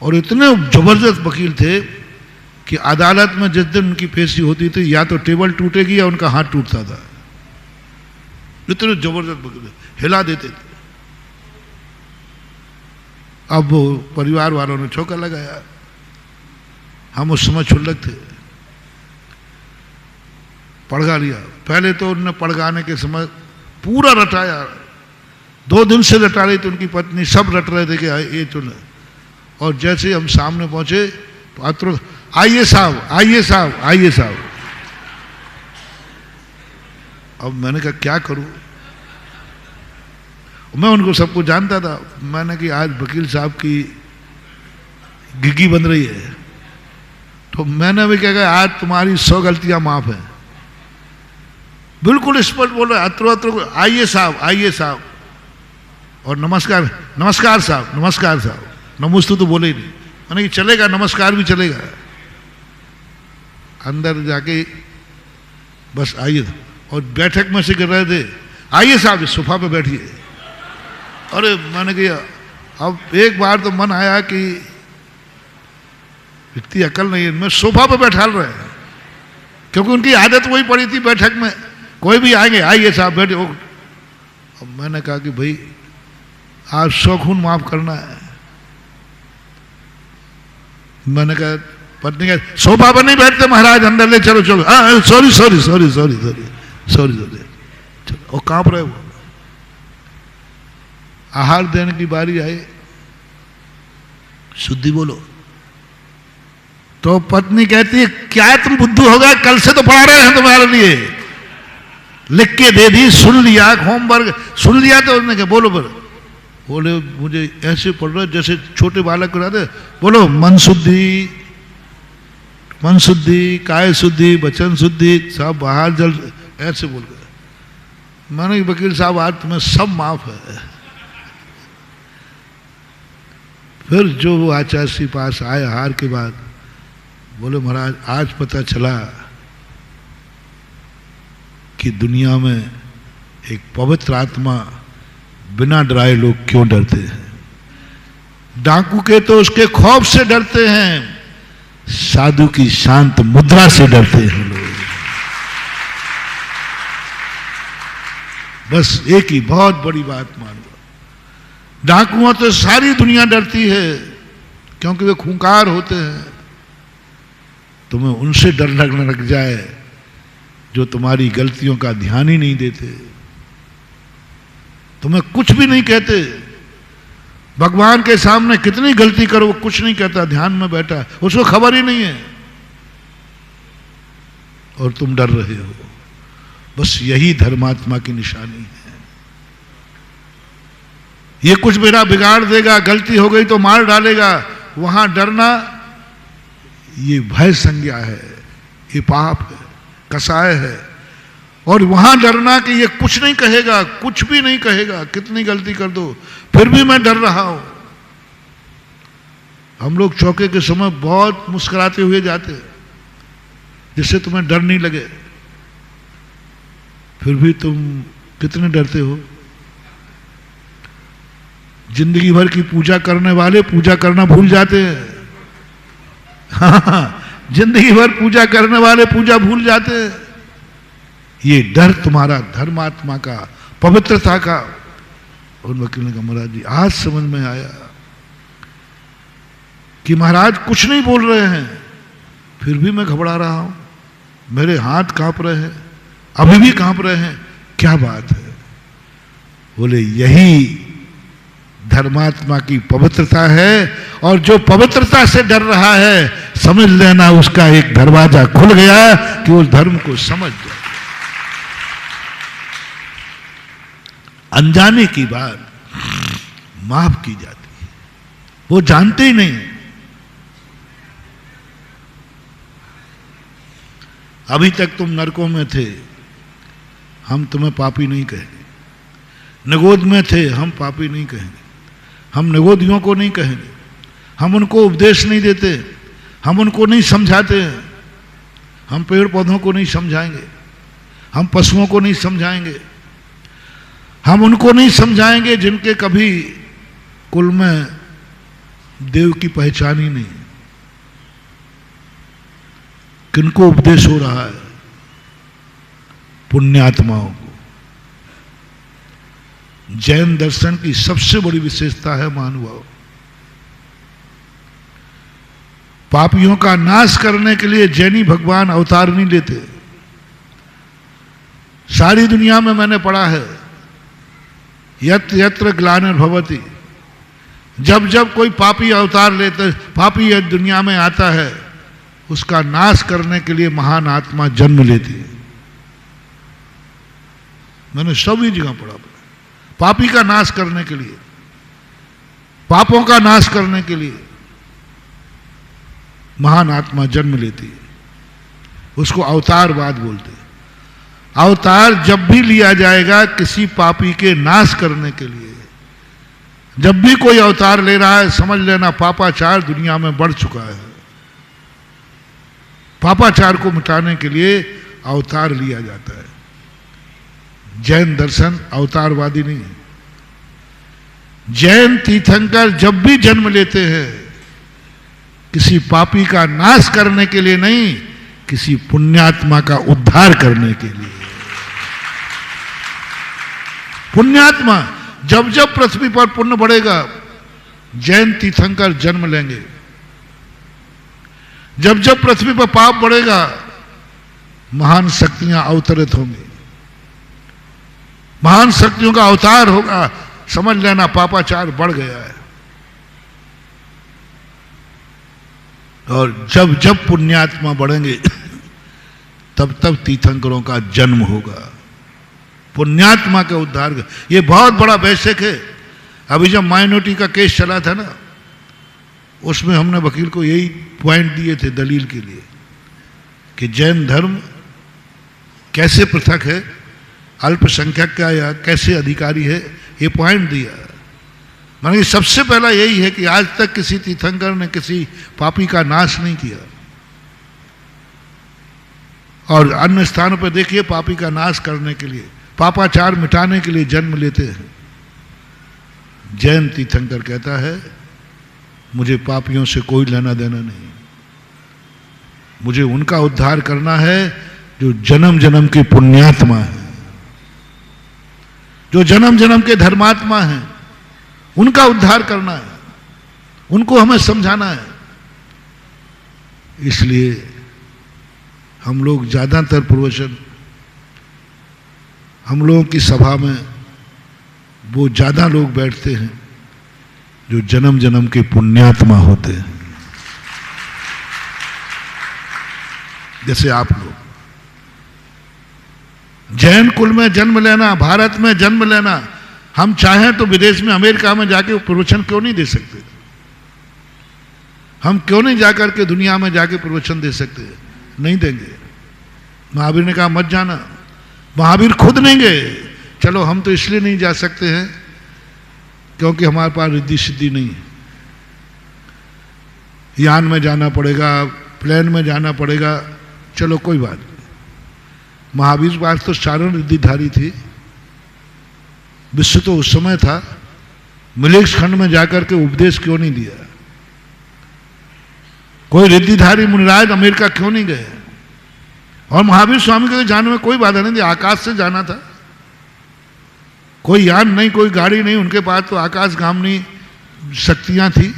और इतने जबरदस्त वकील थे कि अदालत में जिस दिन उनकी पेशी होती थी, या तो टेबल टूटेगी या उनका हाथ टूटता था। इतने जबरदस्त वकील, हिला देते थे। अब वो परिवार वालों ने चौका लगाया। हम उस समय क्षुल्लक थे, पड़गा लिया। पहले तो उन्होंने पड़गाने के समय पूरा रटाया, 2 दिन से रटा रही थी उनकी पत्नी, सब रट रहे थे कि ये तो नहीं। और जैसे हम सामने पहुंचे तो अत्र, आइए साहब, आइए साहब, आइए साहब। अब मैंने कहा क्या करूं, मैं उनको सबको जानता था। मैंने कि आज वकील साहब की गिग्गी बन रही है, तो मैंने भी क्या कहा, आज तुम्हारी 100 गलतियां माफ हैं। बिल्कुल स्पष्ट बोल रहे, अत्र आइए साहब, आइए साहब, और नमस्कार, नमस्कार साहब, नमस्कार साहब। नमस्ते तो बोले ही नहीं। मैंने कि चलेगा, नमस्कार भी चलेगा। अंदर जाके बस आइए, और बैठक में से कर रहे थे, आइए साहब सोफा पे बैठिए। अरे मैंने कहा, अब एक बार तो मन आया कि इतनी अकल नहीं है, मैं सोफा पे बैठा रहे हैं, क्योंकि उनकी आदत वही पड़ी थी, बैठक में कोई भी आएंगे, आइए साहब बैठे। अब मैंने कहा कि भाई आज 100 खून माफ करना है। मैंने कहा पत्नी कहती सोफा पर नहीं बैठते महाराज, अंदर ले चलो चलो। Sorry sorry sorry sorry sorry sorry sorry, चलो। और कांप रहे वो। आहार देने की बारी आई, शुद्धि बोलो। तो पत्नी कहती है क्या तुम बुद्धू हो गए, कल से तो पढ़ा रहे हैं तुम्हारे लिए, लिख के दे दी, सुन लिया, होमवर्क सुन लिया। तो उसने कहा बोलो बोलो। बोले मुझे ऐसे पढ़ रहा जैसे छोटे बालक को रहते, बोलो मन शुद्धि, मन शुद्धि, काय शुद्धि, वचन शुद्धि, सब बाहर जल, ऐसे बोल गए। मैंने वकील साहब आज तुम्हें सब माफ है। फिर जो वो आचार्य श्री पास आए हार के बाद, बोले महाराज आज पता चला कि दुनिया में एक पवित्र आत्मा बिना डराए लोग क्यों डरते हैं। डाकू के तो उसके खौफ से डरते हैं, साधु की शांत मुद्रा से डरते हैं लोग। बस एक ही बहुत बड़ी बात मान लो, डाकुओं तो सारी दुनिया डरती है क्योंकि वे खूंखार होते हैं। तुम्हें उनसे डर लगने लग जाए जो तुम्हारी गलतियों का ध्यान ही नहीं देते, तुम्हें कुछ भी नहीं कहते। भगवान के सामने कितनी गलती करो वो कुछ नहीं कहता, ध्यान में बैठा है, उसको खबर ही नहीं है और तुम डर रहे हो। बस यही धर्मात्मा की निशानी है। ये कुछ मेरा बिगाड़ देगा, गलती हो गई तो मार डालेगा, वहां डरना ये भय संज्ञा है, ये पाप है, कसाय है। और वहां डरना कि ये कुछ नहीं कहेगा, कुछ भी नहीं कहेगा, कितनी गलती कर दो फिर भी मैं डर रहा हूं। हम लोग चौके के समय बहुत मुस्कुराते हुए जाते हैं जिससे तुम्हें डर नहीं लगे, फिर भी तुम कितने डरते हो। जिंदगी भर की पूजा करने वाले पूजा करना भूल जाते हैं। हाँ, जिंदगी भर पूजा करने वाले पूजा भूल जाते हैं। ये डर तुम्हारा धर्मात्मा का, पवित्रता का। और वकील ने कहा महाराज जी आज समझ में आया कि महाराज कुछ नहीं बोल रहे हैं फिर भी मैं घबरा रहा हूं, मेरे हाथ कांप रहे हैं, अभी भी कांप रहे हैं, क्या बात है। बोले यही धर्मात्मा की पवित्रता है, और जो पवित्रता से डर रहा है समझ लेना उसका एक दरवाजा खुल गया कि उस धर्म को समझ जाए। अनजाने की बात माफ की जाती है, वो जानते ही नहीं। अभी तक तुम नरकों में थे, हम तुम्हें पापी नहीं कहेंगे। निगोद में थे, हम पापी नहीं कहेंगे, हम निगोदियों को नहीं कहेंगे, हम उनको उपदेश नहीं देते, हम उनको नहीं समझाते, हम पेड़ पौधों को नहीं समझाएंगे, हम पशुओं को नहीं समझाएंगे, हम उनको नहीं समझाएंगे जिनके कभी कुल में देव की पहचान ही नहीं। किनको उपदेश हो रहा है? पुण्यात्माओं को। जैन दर्शन की सबसे बड़ी विशेषता है महानुभाव, पापियों का नाश करने के लिए जैनी भगवान अवतार नहीं लेते। सारी दुनिया में मैंने पढ़ा है, यत्र यत्र ग्लानिर्भवति, जब जब कोई पापी अवतार लेते, पापी दुनिया में आता है, उसका नाश करने के लिए महान आत्मा जन्म लेती है। मैंने सभी जगह पढ़ा, पापी का नाश करने के लिए, पापों का नाश करने के लिए महान आत्मा जन्म लेती है। उसको अवतारवाद बोलते हैं। अवतार जब भी लिया जाएगा किसी पापी के नाश करने के लिए, जब भी कोई अवतार ले रहा है समझ लेना पापाचार दुनिया में बढ़ चुका है। पापाचार को मिटाने के लिए अवतार लिया जाता है। जैन दर्शन अवतारवादी नहीं है। जैन तीर्थंकर जब भी जन्म लेते हैं किसी पापी का नाश करने के लिए नहीं, किसी पुण्यात्मा का उद्धार करने के लिए। पुण्यात्मा जब जब पृथ्वी पर पुण्य बढ़ेगा, जैन तीर्थंकर जन्म लेंगे। जब जब पृथ्वी पर पाप बढ़ेगा, महान शक्तियां अवतरित होंगी, महान शक्तियों का अवतार होगा। समझ लेना पापाचार बढ़ गया है। और जब जब पुण्यात्मा बढ़ेंगे तब तब तीर्थंकरों का जन्म होगा, पुण्यात्मा के उद्धार का। ये बहुत बड़ा बेसिक है। अभी जब माइनॉरिटी का केस चला था ना, उसमें हमने वकील को यही पॉइंट दिए थे दलील के लिए कि जैन धर्म कैसे पृथक है, अल्पसंख्यक का या कैसे अधिकारी है, ये पॉइंट दिया। माने सबसे पहला यही है कि आज तक किसी तीर्थंकर ने किसी पापी का नाश नहीं किया, और अन्य स्थानों पर देखिए पापी का नाश करने के लिए, पापाचार मिटाने के लिए जन्म लेते हैं। जैन तीर्थंकर कहता है मुझे पापियों से कोई लेना देना नहीं, मुझे उनका उद्धार करना है जो जन्म जन्म के पुण्यात्मा है, जो जन्म जन्म के धर्मात्मा हैं, उनका उद्धार करना है, उनको हमें समझाना है। इसलिए हम लोग ज्यादातर प्रवचन, हम लोगों की सभा में वो ज्यादा लोग बैठते हैं जो जन्म जन्म के पुण्यात्मा होते हैं, जैसे आप लोग। जैन कुल में जन्म लेना, भारत में जन्म लेना, हम चाहें तो विदेश में अमेरिका में जाके प्रवचन क्यों नहीं दे सकते? हम क्यों नहीं जाकर के दुनिया में जाके प्रवचन दे सकते? नहीं देंगे। महावीर ने कहा मत जाना, महावीर खुद नहीं गए। चलो हम तो इसलिए नहीं जा सकते हैं क्योंकि हमारे पास रिद्धि सिद्धि नहीं है। यान में जाना पड़ेगा, प्लेन में जाना पड़ेगा, चलो कोई बात नहीं। महावीर के पास तो चारण रिद्धिधारी थी। विश्व तो उस समय था, मिलेक्स खंड में जाकर के उपदेश क्यों नहीं दिया? कोई रिद्धिधारी मुनिराज अमेरिका क्यों नहीं गए? और महावीर स्वामी के जाने में कोई बाधा नहीं थी, आकाश से जाना था। कोई यान नहीं, कोई गाड़ी नहीं, उनके पास तो आकाशगामी शक्तियां थी।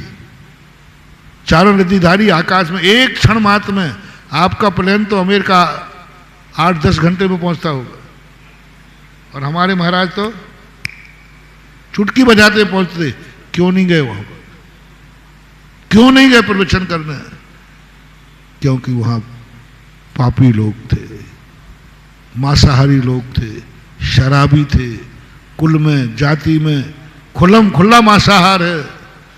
चारों रिद्धिधारी आकाश में, एक क्षण मात्र में आपका प्लेन तो अमेरिका 8-10 घंटे में पहुंचता होगा, और हमारे महाराज तो चुटकी बजाते पहुंचते। क्यों नहीं गए वहां पर? क्यों नहीं गए प्रवचन करने? क्योंकि वहां पापी लोग थे, मांसाहारी लोग थे, शराबी थे, कुल में जाति में खुल्लम खुल्ला मांसाहार है,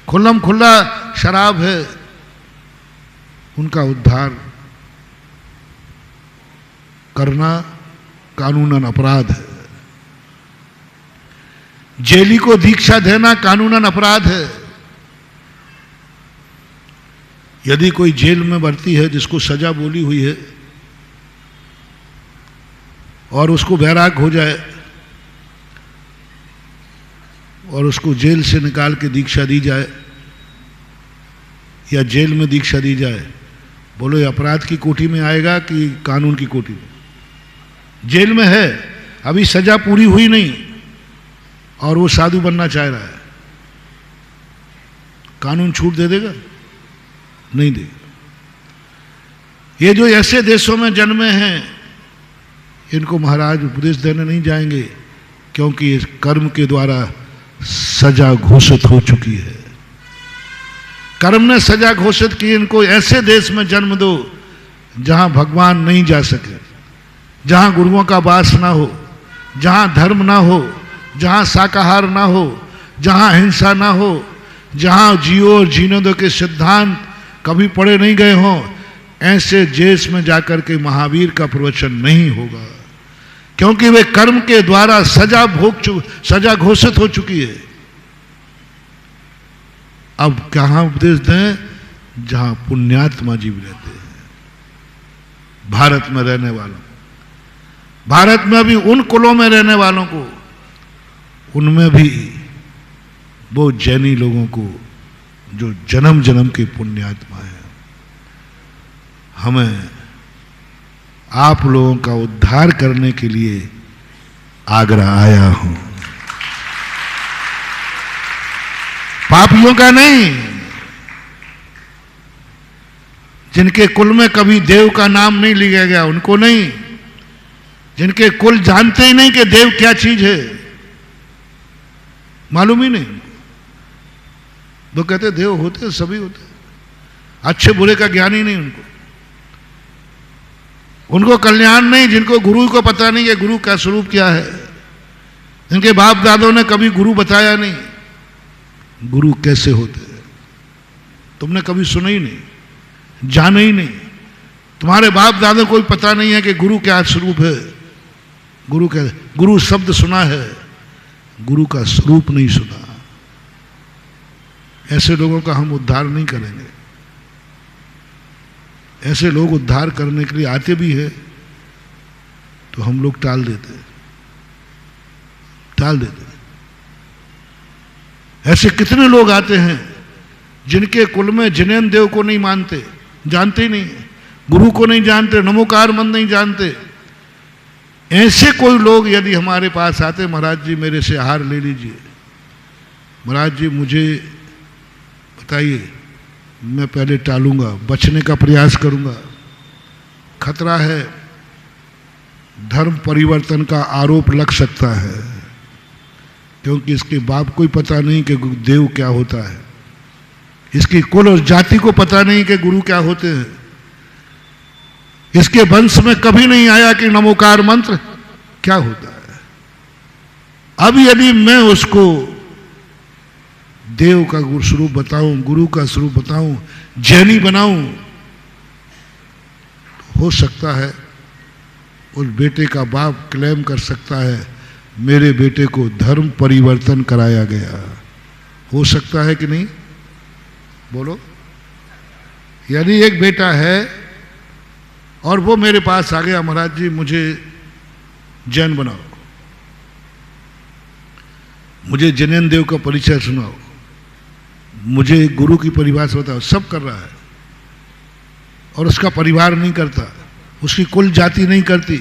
खुल्लम खुल्ला शराब है। उनका उद्धार करना कानूनन अपराध है। जेली को दीक्षा देना कानूनन अपराध है। यदि कोई जेल में भर्ती है जिसको सजा बोली हुई है और उसको बैराग हो जाए और उसको जेल से निकाल के दीक्षा दी जाए या जेल में दीक्षा दी जाए, बोलो ये अपराध की कोटि में आएगा कि कानून की कोटि में? जेल में है, अभी सजा पूरी हुई नहीं और वो साधु बनना चाह रहा है, कानून छूट दे देगा? नहीं देगा। ये जो ऐसे देशों में जन्मे हैं इनको महाराज उपदेश देने नहीं जाएंगे, क्योंकि इस कर्म के द्वारा सजा घोषित हो चुकी है। कर्म ने सजा घोषित की। इनको ऐसे देश में जन्म दो जहां भगवान नहीं जा सके, जहां गुरुओं का वास ना हो, जहां धर्म ना हो, जहां शाकाहार ना हो, जहां हिंसा ना हो, जहां जियो और जीने दो के सिद्धांत कभी पढ़े नहीं गए हों, ऐसे देश में जाकर के महावीर का प्रवचन नहीं होगा, क्योंकि वे कर्म के द्वारा सजा घोषित हो चुकी है। अब कहां उपदेश दें? जहां पुण्यात्मा जीव रहते हैं, भारत में रहने वालों, भारत में भी उन कुलों में रहने वालों को, उनमें भी वो जैनी लोगों को जो जन्म जन्म के पुण्यात्मा है। हमें आप लोगों का उद्धार करने के लिए आगरा आया हूं, पापियों का नहीं। जिनके कुल में कभी देव का नाम नहीं लिया गया उनको नहीं, जिनके कुल जानते ही नहीं कि देव क्या चीज है, मालूम ही नहीं। वो कहते देव होते, सभी होते, अच्छे बुरे का ज्ञान ही नहीं उनको। उनको कल्याण नहीं, जिनको गुरु को पता नहीं है गुरु का स्वरूप क्या है, जिनके बाप दादों ने कभी गुरु बताया नहीं गुरु कैसे होते हैं, तुमने कभी सुना ही नहीं, जाना ही नहीं, तुम्हारे बाप दादों को भी पता नहीं है कि गुरु क्या स्वरूप है। गुरु शब्द सुना है, गुरु का स्वरूप नहीं सुना। ऐसे लोगों का हम उद्धार नहीं करेंगे। ऐसे लोग उद्धार करने के लिए आते भी है तो हम लोग टाल देते। ऐसे कितने लोग आते हैं जिनके कुल में जिनेन्द्र देव को नहीं मानते, जानते ही नहीं, गुरु को नहीं जानते, नमोकार मंत्र नहीं जानते। ऐसे कोई लोग यदि हमारे पास आते, महाराज जी मेरे से आहार ले लीजिए, महाराज जी मुझे बताइए, मैं पहले टालूंगा, बचने का प्रयास करूंगा, खतरा है, धर्म परिवर्तन का आरोप लग सकता है, क्योंकि इसके बाप को ही पता नहीं कि देव क्या होता है, इसकी कुल और जाति को पता नहीं कि गुरु क्या होते हैं, इसके वंश में कभी नहीं आया कि नमोकार मंत्र क्या होता है। अब यदि मैं उसको देव का गुरु स्वरूप बताऊं, गुरु का स्वरूप बताऊं, जैनी बनाऊं, हो सकता है उस बेटे का बाप क्लेम कर सकता है मेरे बेटे को धर्म परिवर्तन कराया गया। हो सकता है कि नहीं, बोलो। यदि एक बेटा है और वो मेरे पास आ गया, महाराज जी मुझे जैन बनाओ, मुझे जिनेन्द्र देव का परिचय सुनाओ, मुझे गुरु की परिभाषा बताओ, सब कर रहा है और उसका परिवार नहीं करता, उसकी कुल जाति नहीं करती।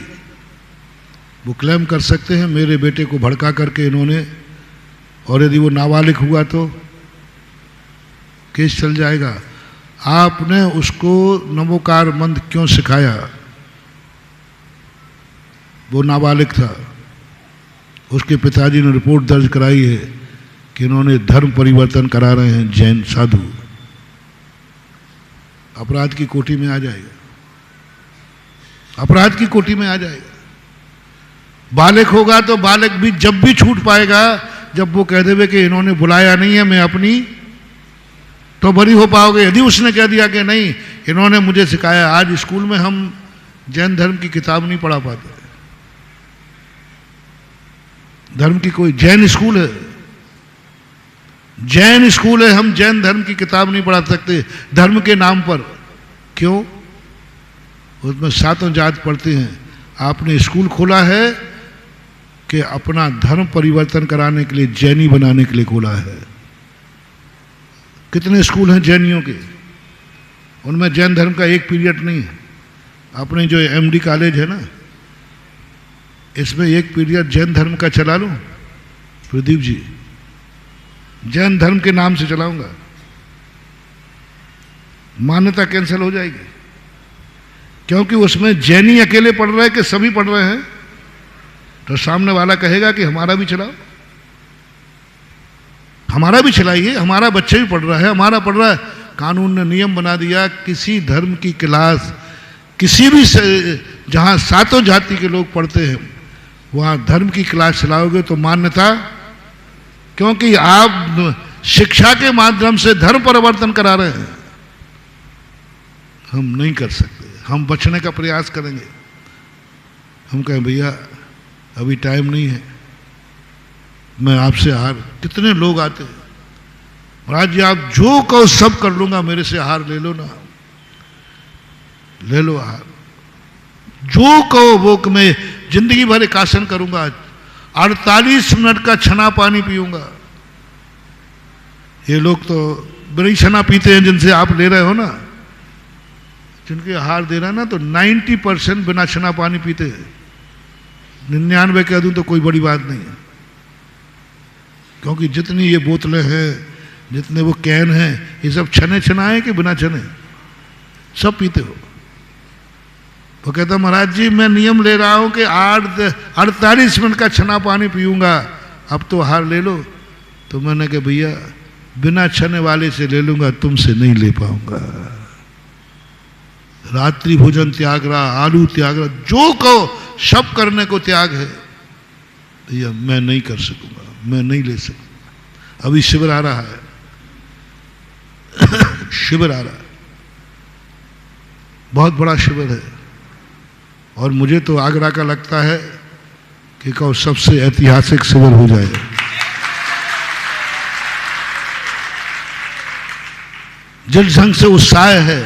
वो क्लेम कर सकते हैं मेरे बेटे को भड़का करके इन्होंने, और यदि वो नाबालिग हुआ तो केस चल जाएगा। आपने उसको नमोकार मंत्र क्यों सिखाया? वो नाबालिग था, उसके पिताजी ने रिपोर्ट दर्ज कराई है कि इन्होंने धर्म परिवर्तन करा रहे हैं जैन साधु। अपराध की कोटि में आ जाएगा, अपराध की कोटि में आ जाएगा। बालक होगा तो बालक भी जब भी छूट पाएगा जब वो कह देवे कि इन्होंने बुलाया नहीं है मैं अपनी, तो बरी हो पाओगे। यदि उसने कह दिया कि नहीं इन्होंने मुझे सिखाया, आज स्कूल में हम जैन धर्म की किताब नहीं पढ़ा पाते, धर्म की कोई जैन स्कूल है, जैन स्कूल है, हम जैन धर्म की किताब नहीं पढ़ा सकते धर्म के नाम पर। क्यों? उसमें सातों जात पढ़ते हैं। आपने स्कूल खोला है कि अपना धर्म परिवर्तन कराने के लिए, जैनी बनाने के लिए खोला है। कितने स्कूल हैं जैनियों के, उनमें जैन धर्म का एक पीरियड नहीं है। अपने जो एमडी कॉलेज है ना, इसमें एक पीरियड जैन धर्म का चला लो प्रदीप जी, जैन धर्म के नाम से चलाऊंगा, मान्यता कैंसिल हो जाएगी। क्योंकि उसमें जैनी अकेले पढ़ रहे हैं कि सभी पढ़ रहे हैं, तो सामने वाला कहेगा कि हमारा भी चलाओ, हमारा भी चलाइए, हमारा बच्चा भी पढ़ रहा है, हमारा पढ़ रहा है। कानून ने नियम बना दिया, किसी धर्म की क्लास किसी भी जहां सातों जाति के लोग पढ़ते हैं वहां धर्म की क्लास चलाओगे तो मान्यता, क्योंकि आप शिक्षा के माध्यम से धर्म परिवर्तन करा रहे हैं। हम नहीं कर सकते, हम बचने का प्रयास करेंगे। हम कहें भैया अभी टाइम नहीं है, मैं आपसे हार। कितने लोग आते हैं, महाराज जी आप जो कहो सब कर लूंगा, मेरे से हार ले लो ना, ले लो हार, जो कहो वो कि मैं जिंदगी भर एक आसन करूंगा, 48 मिनट का छना पानी पीऊंगा। ये लोग तो बड़ी छना पीते हैं जिनसे आप ले रहे हो ना, जिनके हार दे रहा है ना, तो 90% बिना छना पानी पीते हैं। 99 कह दूं तो कोई बड़ी बात नहीं है, क्योंकि जितनी ये बोतलें हैं, जितने वो कैन हैं, ये सब छने छना है कि बिना छने? सब पीते हो। वो कहता महाराज जी मैं नियम ले रहा हूं कि 48 मिनट का छना पानी पीऊंगा, अब तो हार ले लो। तो मैंने कहा भैया बिना छने वाले से ले लूंगा, तुमसे नहीं ले पाऊंगा। रात्रि भोजन त्याग रहा, आलू त्याग रहा, जो कहो सब करने को त्याग है। भैया मैं नहीं कर सकूंगा, मैं नहीं ले सकूंगा। अभी शिविर आ रहा है शिविर आ रहा है, बहुत बड़ा शिविर है, और मुझे तो आगरा का लगता है कि कहो सबसे ऐतिहासिक शिविर हो जाए। जिस ढंग से उत्साह है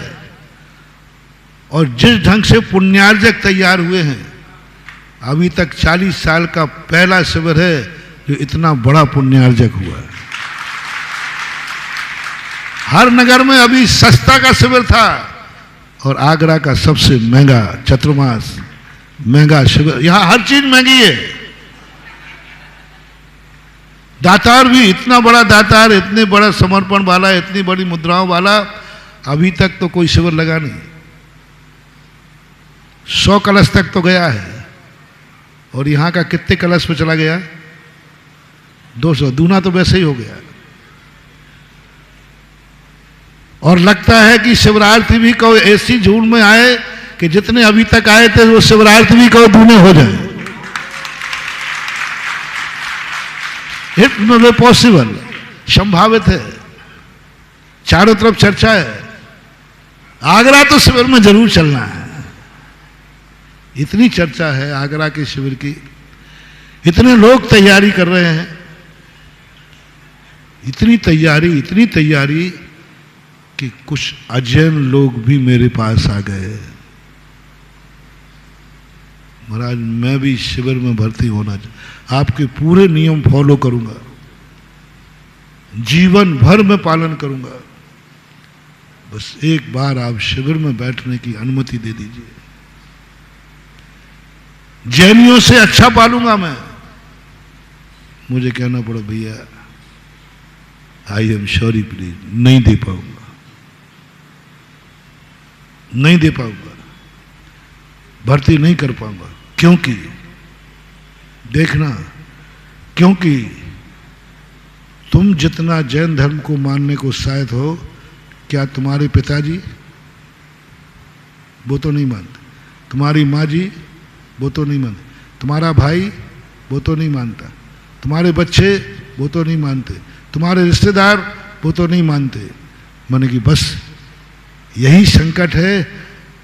और जिस ढंग से पुण्यार्जक तैयार हुए हैं, अभी तक 40 साल का पहला शिविर है जो इतना बड़ा पुण्यार्जक हुआ है। हर नगर में अभी सस्ता का शिविर था और आगरा का सबसे महंगा चतुर्मास महंगा शिविर। यहां हर चीज महंगी है। दातार भी इतना बड़ा दातार, इतने बड़ा समर्पण वाला, इतनी बड़ी मुद्राओं वाला अभी तक तो कोई शिविर लगा नहीं। 100 कलश तक तो गया है, और यहां का कितने कलश पे चला गया? 200। दूना तो वैसे ही हो गया। और लगता है कि शिवरात्रि भी कहो ऐसी झूठ में आए कि जितने अभी तक आए थे वो शिवरात्रि भी कहो दूने हो जाए। इट मे पॉसिबल, संभावित है। चारों तरफ चर्चा है। आगरा तो शिविर में जरूर चलना है। इतनी चर्चा है आगरा के शिविर की, इतने लोग तैयारी कर रहे हैं, इतनी तैयारी कि कुछ अजैन लोग भी मेरे पास आ गए। महाराज मैं भी शिविर में भर्ती होना चाहिए, आपके पूरे नियम फॉलो करूंगा, जीवन भर में पालन करूंगा, बस एक बार आप शिविर में बैठने की अनुमति दे दीजिए। जैनियों से अच्छा पालूंगा मैं। मुझे कहना पड़ा भैया आई एम सॉरी प्लीज, नहीं दे पाऊंगा, नहीं दे पाऊंगा, भर्ती नहीं कर पाऊंगा। क्योंकि देखना, क्योंकि तुम जितना जैन धर्म को मानने को उत्साहित हो, क्या तुम्हारे पिताजी वो तो नहीं मानते, तुम्हारी माँ जी वो तो नहीं मानते, तुम्हारा भाई वो तो नहीं मानता, तुम्हारे बच्चे वो तो नहीं मानते, तुम्हारे रिश्तेदार वो तो नहीं मानते। माने कि बस यही संकट है,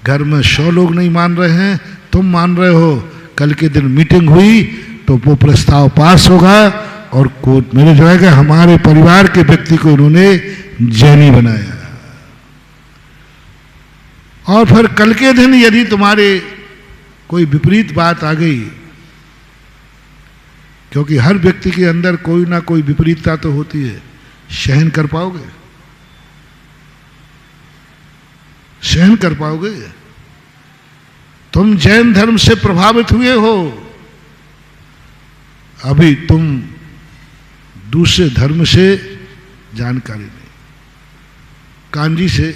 घर में 100 लोग नहीं मान रहे हैं, तुम मान रहे हो। कल के दिन मीटिंग हुई तो वो प्रस्ताव पास होगा और कोर्ट में जाएगा। हमारे परिवार के व्यक्ति को इन्होंने जैनी बनाया, और फिर कल के दिन यदि तुम्हारे कोई विपरीत बात आ गई, क्योंकि हर व्यक्ति के अंदर कोई ना कोई विपरीतता तो होती है, सहन कर पाओगे? सहन कर पाओगे? तुम जैन धर्म से प्रभावित हुए हो, अभी तुम दूसरे धर्म से जानकारी नहीं। कांजी से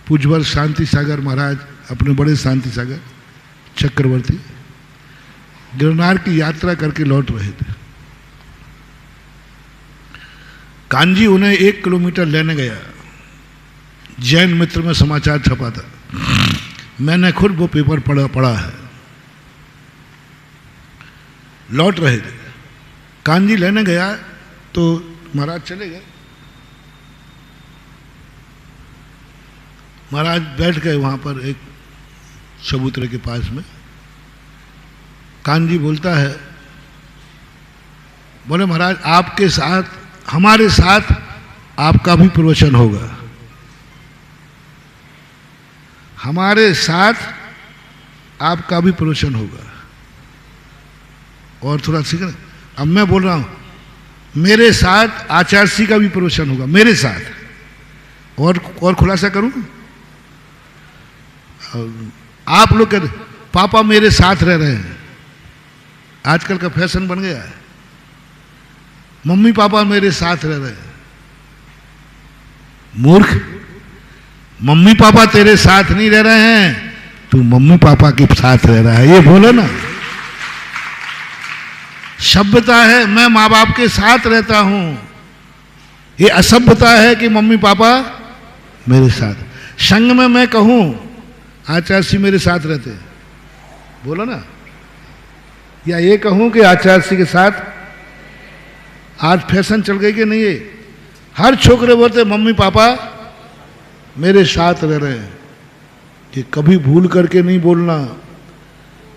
पूज्यवर शांति सागर महाराज, अपने बड़े शांति सागर चक्रवर्ती, गिरनार की यात्रा करके लौट रहे थे। कांजी उन्हें 1 किलोमीटर लेने गया। जैन मित्र में समाचार छपा था, मैंने खुद वो पेपर पढ़ा है। लौट रहे थे, कांजी लेने गया तो महाराज चले गए। महाराज बैठ गए वहां पर एक चबूतरे के पास में। कांजी बोलता है, बोले महाराज आपके साथ, हमारे साथ आपका भी प्रवचन होगा, हमारे साथ आपका भी प्रवचन होगा। और थोड़ा सीखना, अब मैं बोल रहा हूं मेरे साथ आचार्य का भी प्रवचन होगा, मेरे साथ। और खुलासा करूं, आप लोग कहते पापा मेरे साथ रह रहे हैं, आजकल का फैशन बन गया है, मम्मी पापा मेरे साथ रह रहे हैं। मूर्ख, मम्मी पापा तेरे साथ नहीं रह रहे हैं, तू मम्मी पापा के साथ रह रहा है, ये बोलो ना। सभ्यता है मैं माँ बाप के साथ रहता हूं, ये असभ्यता है कि मम्मी पापा मेरे साथ। संग में मैं कहूं आचार्य जी मेरे साथ रहते, बोलो ना, या ये कहूं कि आचार्य जी के साथ। आज फैशन चल गई कि नहीं है, हर छोकरे बोलते मम्मी पापा मेरे साथ रह रहे हैं। कि कभी भूल करके नहीं बोलना,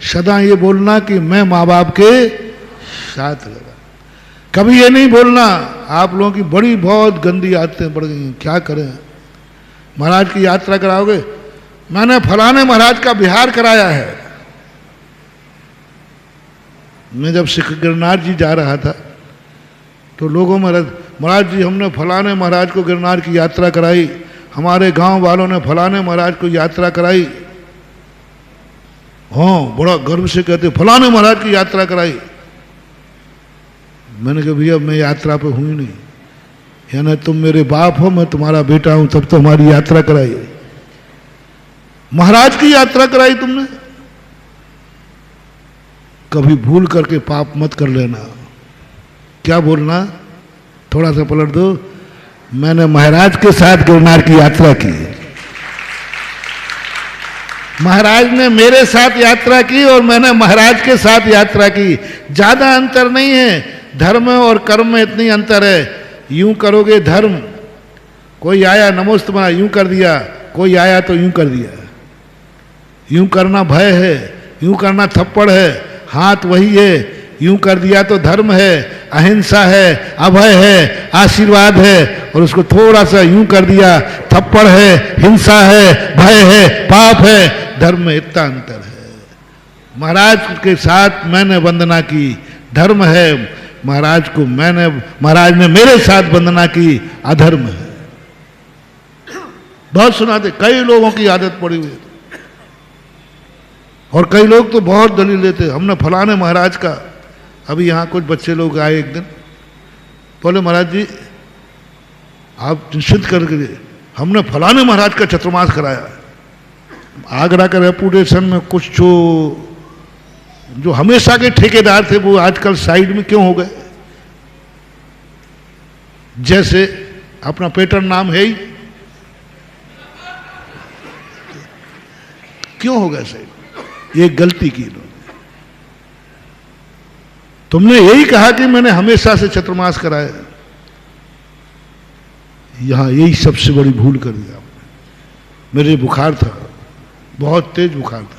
सदा ये बोलना कि मैं माँ बाप के साथ रह रहा। कभी ये नहीं बोलना, आप लोगों की बड़ी बहुत गंदी आदतें बढ़ गई हैं, क्या करें। महाराज की यात्रा कराओगे, मैंने फलाने महाराज का बिहार कराया है। मैं जब सिख गिरनार जी जा रहा था तो लोगों में महाराज जी हमने फलाने महाराज को गिरनार की यात्रा कराई, हमारे गांव वालों ने फलाने महाराज को यात्रा कराई। हाँ, बड़ा गर्व से कहते फलाने महाराज की यात्रा कराई। मैंने कहा भैया मैं यात्रा पे हुई नहीं, यानी तुम मेरे बाप हो, मैं तुम्हारा बेटा हूं, तब तो हमारी यात्रा कराई। महाराज की यात्रा कराई तुमने। कभी भूल करके पाप मत कर लेना। क्या बोलना, थोड़ा सा पलट दो, मैंने महाराज के साथ गिरनार की यात्रा की, महाराज ने मेरे साथ यात्रा की और मैंने महाराज के साथ यात्रा की। ज्यादा अंतर नहीं है, धर्म और कर्म में इतनी अंतर है। यूं करोगे धर्म, कोई आया नमोस्तमा यूं कर दिया, कोई आया तो यूं कर दिया। यूं करना भय है, यूं करना थप्पड़ है, हाथ वही है। यूं कर दिया तो धर्म है, अहिंसा है, अभय है, आशीर्वाद है, और उसको थोड़ा सा यूं कर दिया, थप्पड़ है, हिंसा है, भय है, पाप है। धर्म में इतना अंतर है। महाराज के साथ मैंने वंदना की, धर्म है। महाराज ने मेरे साथ वंदना की, अधर्म है। बहुत सुनाते, कई लोगों की आदत पड़ी हुई है। और कई लोग तो बहुत दलील देते, हमने फलाने महाराज का। अभी यहाँ कुछ बच्चे लोग आए एक दिन, बोले महाराज जी आप निश्चित करके, हमने फलाने महाराज का चतुर्मास कराया। आगरा का रेपुटेशन में कुछ जो हमेशा के ठेकेदार थे वो आजकल साइड में क्यों हो गए। जैसे अपना पेटर्न नाम है ही, क्यों हो गया साइड। ये गलती की लोग। तुमने यही कहा कि मैंने हमेशा से चतुर्मास कराया, यहां यही सबसे बड़ी भूल कर दिया आपने। मेरे बुखार था, बहुत तेज बुखार था।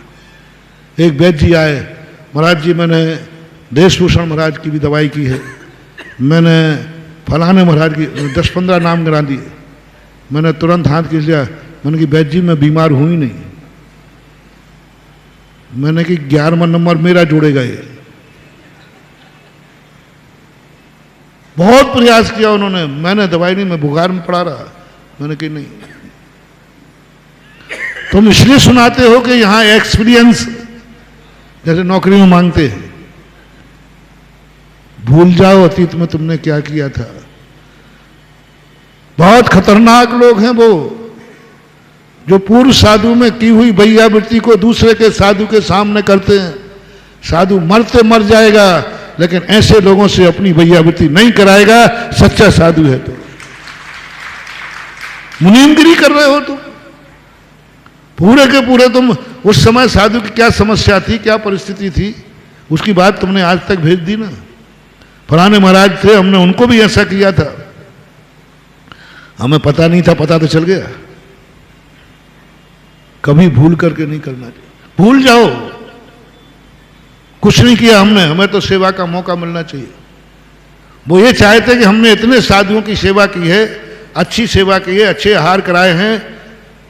एक वैद्य जी आए, महाराज जी मैंने देशभूषण महाराज की भी दवाई की है, मैंने फलाने महाराज की 10-15 नाम गिरा दिए। मैंने तुरंत हाथ खींच लिया, मैंने कि वैद्य जी मैं बीमार हुई नहीं। मैंने कि 11वां नंबर मेरा जोड़ेगा ये। बहुत प्रयास किया उन्होंने, मैंने दवाई नहीं, मैं बुखार में पड़ा रहा। मैंने कि नहीं, तुम इसलिए सुनाते हो कि यहां एक्सपीरियंस जैसे नौकरी में मांगते हैं। भूल जाओ अतीत में तुमने क्या किया था। बहुत खतरनाक लोग हैं वो, जो पूर्व साधु में की हुई भैयावृत्ति को दूसरे के साधु के सामने करते हैं। साधु मरते मर जाएगा, लेकिन ऐसे लोगों से अपनी भैयावृत्ति नहीं कराएगा, सच्चा साधु है तो। मुनीमगिरी कर रहे हो तुम, पूरे के पूरे तुम। उस समय साधु की क्या समस्या थी, क्या परिस्थिति थी, उसकी बात तुमने आज तक भेज दी ना। फलाने महाराज थे, हमने उनको भी ऐसा किया था, हमें पता नहीं था, पता तो चल गया। कभी भूल करके नहीं करना चाहिए। भूल जाओ, कुछ नहीं किया हमने, हमें तो सेवा का मौका मिलना चाहिए। वो ये चाहते कि हमने इतने साधुओं की सेवा की है, अच्छी सेवा की है, अच्छे आहार कराए हैं,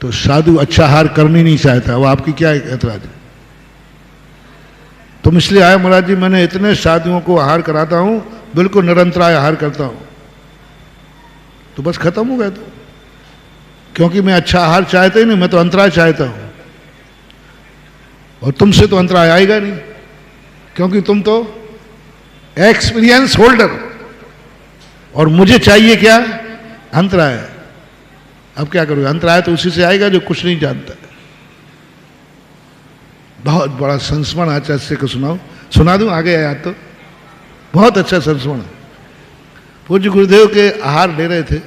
तो साधु अच्छा आहार करनी नहीं चाहता। वो आपकी क्या ऐतराज है। तुम इसलिए आए महाराज जी, मैंने इतने साधुओं को आहार कराता हूं, बिल्कुल निरंतराय आहार करता हूं, तो बस खत्म हो गया। तो क्योंकि मैं अच्छा आहार चाहता ही नहीं, मैं तो अंतराय चाहता हूं। और तुमसे तो अंतराय आएगा नहीं, क्योंकि तुम तो एक्सपीरियंस होल्डर, और मुझे चाहिए क्या, अंतराय। अब क्या करोगे, अंतराय तो उसी से आएगा जो कुछ नहीं जानता। बहुत बड़ा संस्मरण आचार्य को सुना दूं आगे याद तो, बहुत अच्छा संस्मरण। पूज्य गुरुदेव के आहार ले रहे थे,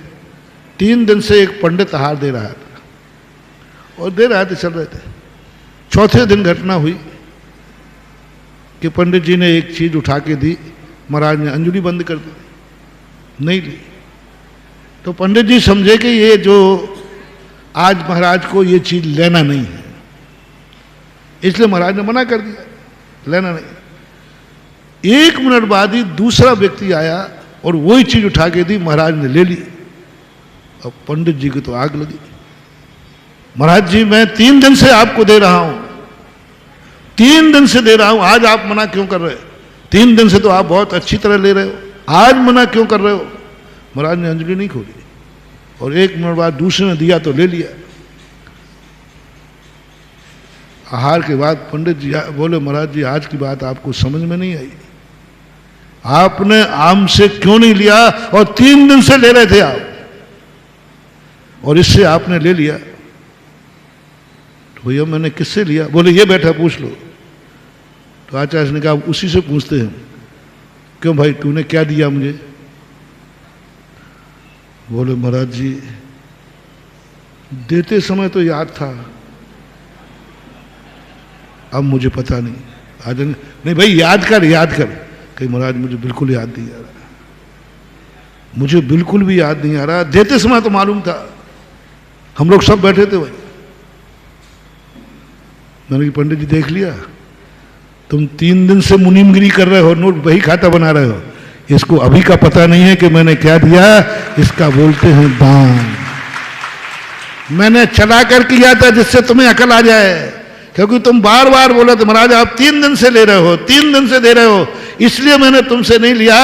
3 दिन से एक पंडित आहार दे रहा था और दे रहा थे, चल रहे थे। चौथे दिन घटना हुई कि पंडित जी ने एक चीज उठा के दी, महाराज ने अंजलि बंद कर दी, नहीं ली। तो पंडित जी समझे कि ये जो आज महाराज को ये चीज लेना नहीं है, इसलिए महाराज ने मना कर दिया, लेना नहीं। 1 मिनट बाद ही दूसरा व्यक्ति आया और वही चीज उठा के दी, महाराज ने ले ली। अब पंडित जी की तो आग लगी, महाराज जी मैं 3 दिन से आपको दे रहा हूं, 3 दिन से दे रहा हूं, आज आप मना क्यों कर रहे हो? 3 दिन से तो आप बहुत अच्छी तरह ले रहे हो, आज मना क्यों कर रहे हो? महाराज ने अंजलि नहीं खोली और 1 मिनट बाद दूसरे ने दिया तो ले लिया। आहार के बाद पंडित जी बोले, महाराज जी आज की बात आपको समझ में नहीं आई, आपने आम से क्यों नहीं लिया और 3 दिन से ले रहे थे आप, और इससे आपने ले लिया। तो भैया मैंने किससे लिया? बोले ये बैठा पूछ लो। तो आचार्य ने कहा उसी से पूछते हैं, क्यों भाई तूने क्या दिया मुझे? बोले महाराज जी देते समय तो याद था, अब मुझे पता नहीं। आज नहीं भाई याद कर कहीं महाराज मुझे बिल्कुल याद नहीं आ रहा, मुझे बिल्कुल भी याद नहीं आ रहा, देते समय तो मालूम था, हम लोग सब बैठे थे भाई। मैंने पंडित जी देख लिया, तुम 3 दिन से मुनीमगिरी कर रहे हो, नोट बही खाता बना रहे हो, इसको अभी का पता नहीं है कि मैंने क्या दिया, इसका बोलते हैं दान। मैंने चला कर किया था जिससे तुम्हें अकल आ जाए, क्योंकि तुम बार बार बोले थे महाराज आप 3 दिन से ले रहे हो, 3 दिन से दे रहे हो, इसलिए मैंने तुमसे नहीं लिया,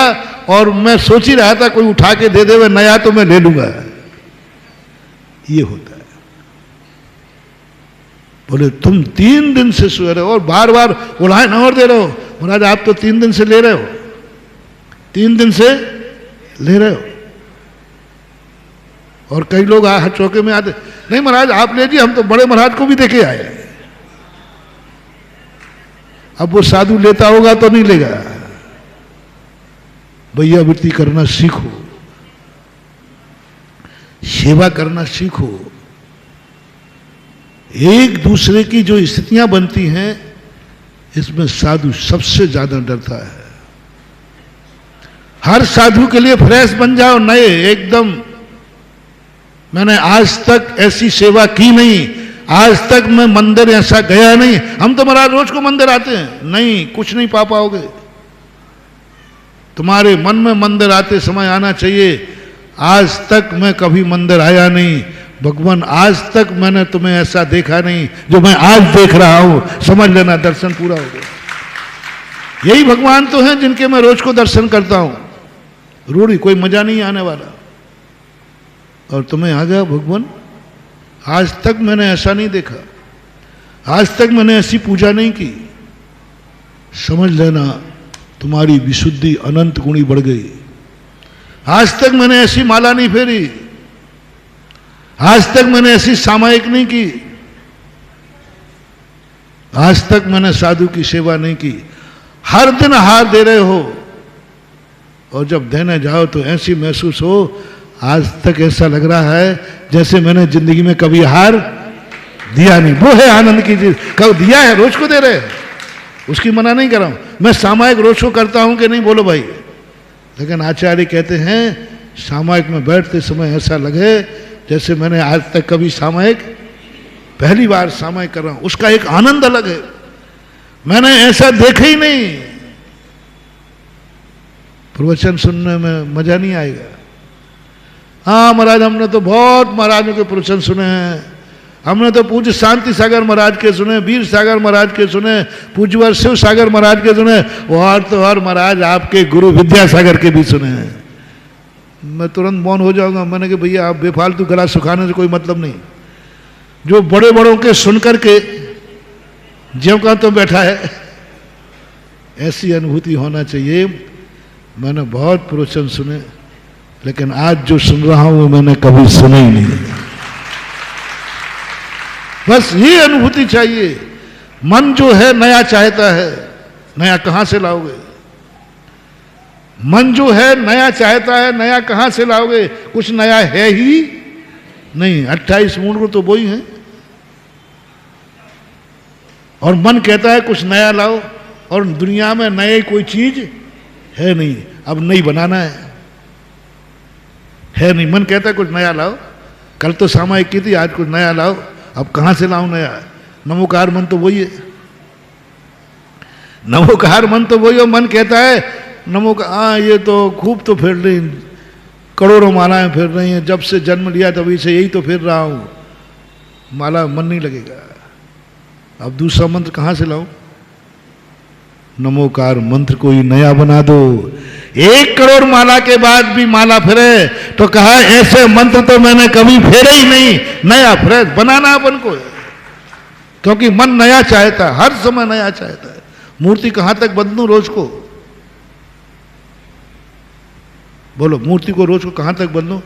और मैं सोच ही रहा था कोई उठा के दे दे नया तो मैं ले लूंगा। ये होता है। बोले तुम 3 दिन से सो रहे हो और बार बार उलाए न और दे रहे हो, महाराज आप तो 3 दिन से ले रहे हो, 3 दिन से ले रहे हो। और कई लोग चौके में आते, नहीं महाराज आप ले जी, हम तो बड़े महाराज को भी देखे आए। अब वो साधु लेता होगा तो नहीं लेगा। भैया वृत्ति करना सीखो, सेवा करना सीखो। एक दूसरे की जो स्थितियां बनती हैं इसमें साधु सबसे ज्यादा डरता है। हर साधु के लिए फ्रेश बन जाओ, नए एकदम। मैंने आज तक ऐसी सेवा की नहीं, आज तक मैं मंदिर ऐसा गया नहीं। हम तो महाराज रोज को मंदिर आते हैं, नहीं कुछ नहीं पा पाओगे। तुम्हारे मन में मंदिर आते समय आना चाहिए, आज तक मैं कभी मंदिर आया नहीं भगवान, आज तक मैंने तुम्हें ऐसा देखा नहीं जो मैं आज देख रहा हूं, समझ लेना दर्शन पूरा हो गया। यही भगवान तो हैं जिनके मैं रोज को दर्शन करता हूं। रूढ़ी कोई मजा नहीं आने वाला। और तुम्हें आ गया भगवान, आज तक मैंने ऐसा नहीं देखा, आज तक मैंने ऐसी पूजा नहीं की। समझ लेना तुम्हारी विशुद्धि अनंत गुणी बढ़ गई। आज तक मैंने ऐसी माला नहीं फेरी, आज तक मैंने ऐसी सामायिक नहीं की, आज तक मैंने साधु की सेवा नहीं की। हर दिन हार दे रहे हो और जब देने जाओ तो ऐसी महसूस हो आज तक ऐसा लग रहा है जैसे मैंने जिंदगी में कभी हार दिया नहीं। वो है आनंद की चीज। कब दिया है, रोज को दे रहे हैं, उसकी मना नहीं कर रहा हूं मैं। सामायिक रोज को करता हूं कि नहीं बोलो भाई, लेकिन आचार्य कहते हैं सामायिक में बैठते समय ऐसा लगे जैसे मैंने आज तक कभी सामायिक, पहली बार सामायिक कर रहा हूं। उसका एक आनंद अलग है, मैंने ऐसा देखा ही नहीं। प्रवचन सुनने में मजा नहीं आएगा। हाँ महाराज हमने तो बहुत महाराजों के प्रवचन सुने हैं, हमने तो पूज्य शांति सागर महाराज के सुने, वीर सागर महाराज के सुने, पूज्यवर शिव सागर महाराज के सुने, और तो और महाराज आपके गुरु विद्यासागर के भी सुने हैं। मैं तुरंत मौन हो जाऊंगा। मैंने कहा भैया आप बेफालतू गला सुखाने से कोई मतलब नहीं। जो बड़े बड़ों के सुनकर के ज्यों का तो बैठा है, ऐसी अनुभूति होना चाहिए। मैंने बहुत प्रवचन सुने, लेकिन आज जो सुन रहा हूं वो मैंने कभी सुना ही नहीं। बस ये अनुभूति चाहिए। मन जो है नया चाहता है, नया कहां से लाओगे? मन जो है नया चाहता है, नया कहां से लाओगे? कुछ नया है ही नहीं। 28 मूल तो वही है। और मन कहता है कुछ नया लाओ, और दुनिया में नई कोई चीज है नहीं, अब नहीं बनाना है नहीं। मन कहता है कुछ नया लाओ, कल तो सामायिक की थी, आज कुछ नया लाओ, अब कहां से लाऊं नया? नमोकार मन तो वही है, नमोकार मन तो वही है। मन कहता है हाँ ये तो खूब तो फिर रही, करोड़ों मालाएं फिर रही हैं, जब से जन्म लिया तभी से यही तो फिर रहा हूं, माला मन नहीं लगेगा। अब दूसरा मंत्र कहां से लाऊं? नमोकार मंत्र को ही नया बना दो। 1 करोड़ माला के बाद भी माला फिरे तो कहा ऐसे मंत्र तो मैंने कभी फेरे ही नहीं। नया फ्रेश बनाना अपन को, क्योंकि मन नया चाहता है, हर समय नया चाहता है। मूर्ति कहां तक बदलूं रोज को? बोलो, मूर्ति को रोज को कहां तक बदलूं?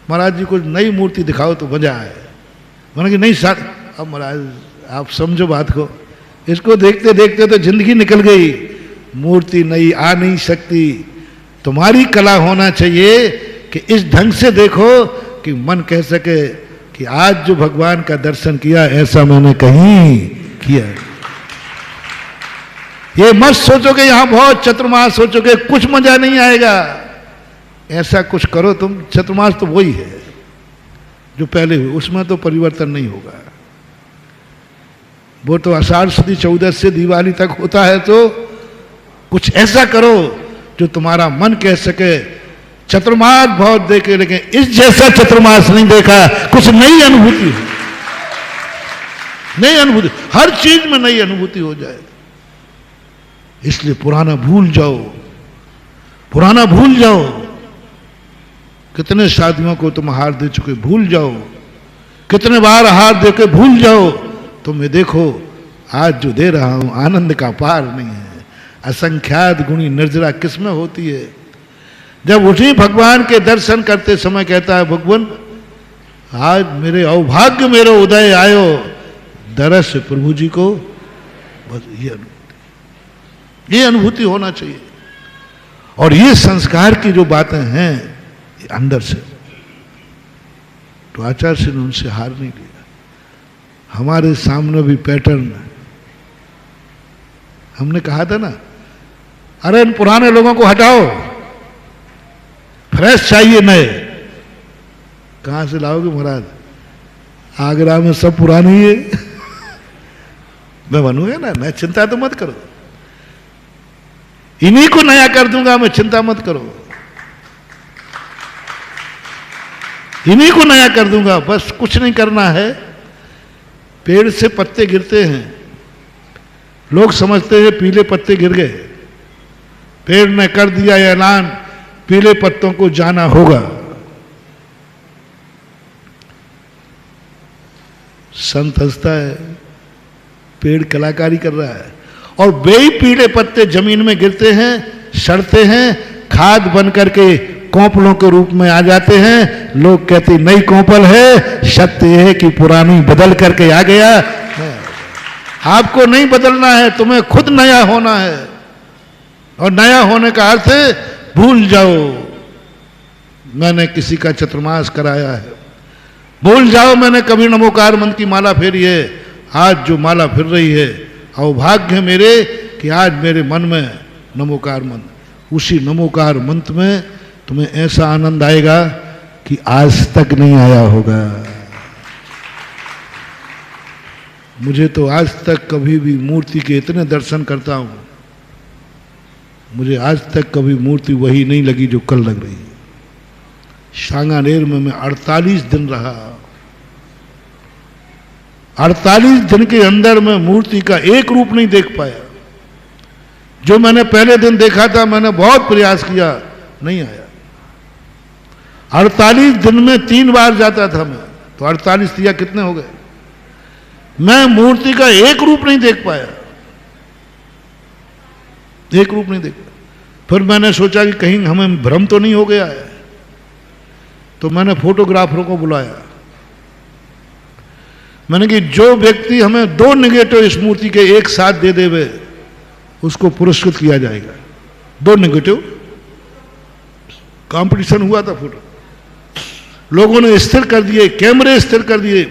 महाराज जी को नई मूर्ति दिखाओ तो मजा आए। मैंने कि नहीं साथ, अब महाराज आप समझो बात को, इसको देखते देखते तो जिंदगी निकल गई। मूर्ति नई आ नहीं सकती। तुम्हारी कला होना चाहिए कि इस ढंग से देखो कि मन कह सके कि आज जो भगवान का दर्शन किया ऐसा मैंने कहीं किया। ये मत सोचोगे यहां बहुत चतुर्मास सोचोगे कुछ मजा नहीं आएगा। ऐसा कुछ करो तुम। चतुर्मास तो वही है जो पहले हुई, उसमें तो परिवर्तन नहीं होगा। वो तो आषाढ़ सुदी 14 से दिवाली तक होता है। तो कुछ ऐसा करो जो तुम्हारा मन कह सके चतुर्मास बहुत देखे, लेकिन इस जैसा चतुर्मास नहीं देखा। कुछ नई अनुभूति, नई अनुभूति, हर चीज में नई अनुभूति हो जाए। इसलिए पुराना भूल जाओ, पुराना भूल जाओ। कितने शादियों को तुम हार दे चुके, भूल जाओ। कितने बार हार दे के भूल जाओ। तुम ये देखो आज जो दे रहा हूं आनंद का पार नहीं है। असंख्यात गुणी निर्जरा किसमें होती है? जब उसी भगवान के दर्शन करते समय कहता है भगवान आज मेरे अवभाग्य मेरे उदय आयो, दरस प्रभु जी को। बस ये अनुभूति होना चाहिए। और ये संस्कार की जो बातें हैं ये अंदर से, तो आचार्य से उनसे हार नहीं लिया। हमारे सामने भी पैटर्न, हमने कहा था ना, अरे इन पुराने लोगों को हटाओ, फ्रेश चाहिए नए। कहां से लाओगे महाराज? आगरा में सब पुराने ही है। मैं बनूंगा ना, मैं चिंता तो मत करो, इन्हीं को नया कर दूंगा मैं, चिंता मत करो, इन्हीं को नया कर दूंगा। बस कुछ नहीं करना है। पेड़ से पत्ते गिरते हैं, लोग समझते हैं पीले पत्ते गिर गए। पेड़ ने कर दिया ऐलान पीले पत्तों को जाना होगा। संत हंसता है, पेड़ कलाकारी कर रहा है, और वे पीले पत्ते जमीन में गिरते हैं, सड़ते हैं, खाद बन करके कोंपलों के रूप में आ जाते हैं। लोग कहते नई कोंपल है, सत्य है कि पुरानी बदल करके आ गया। आपको नहीं बदलना है, तुम्हें खुद नया होना है। और नया होने का अर्थ है भूल जाओ मैंने किसी का चतुर्मास कराया है, भूल जाओ मैंने कभी नमोकार मंत्र की माला फेरी है। आज जो माला फिर रही है, अवभाग्य मेरे कि आज मेरे मन में नमोकार मंत्र, उसी नमोकार मंत्र में तुम्हें ऐसा आनंद आएगा कि आज तक नहीं आया होगा। मुझे तो आज तक कभी भी मूर्ति के इतने दर्शन करता हूं, मुझे आज तक कभी मूर्ति वही नहीं लगी जो कल लग रही है। सांगानेर में मैं 48 दिन रहा। 48 दिन के अंदर मैं मूर्ति का एक रूप नहीं देख पाया। जो मैंने पहले दिन देखा था, मैंने बहुत प्रयास किया, नहीं आया। 48 दिन में 3 बार जाता था मैं, तो 48 दिया कितने हो गए? मैं मूर्ति का एक रूप नहीं देख पाया, एक रूप नहीं देख पाया। फिर मैंने सोचा कि कहीं हमें भ्रम तो नहीं हो गया है, तो मैंने फोटोग्राफरों को बुलाया। मैंने कि जो व्यक्ति हमें 2 नेगेटिव इस मूर्ति के एक साथ दे देवे उसको पुरस्कृत किया जाएगा। 2 नेगेटिव कंपटीशन हुआ था फोटो, लोगों ने स्थिर कर दिए, कैमरे स्थिर कर दिए।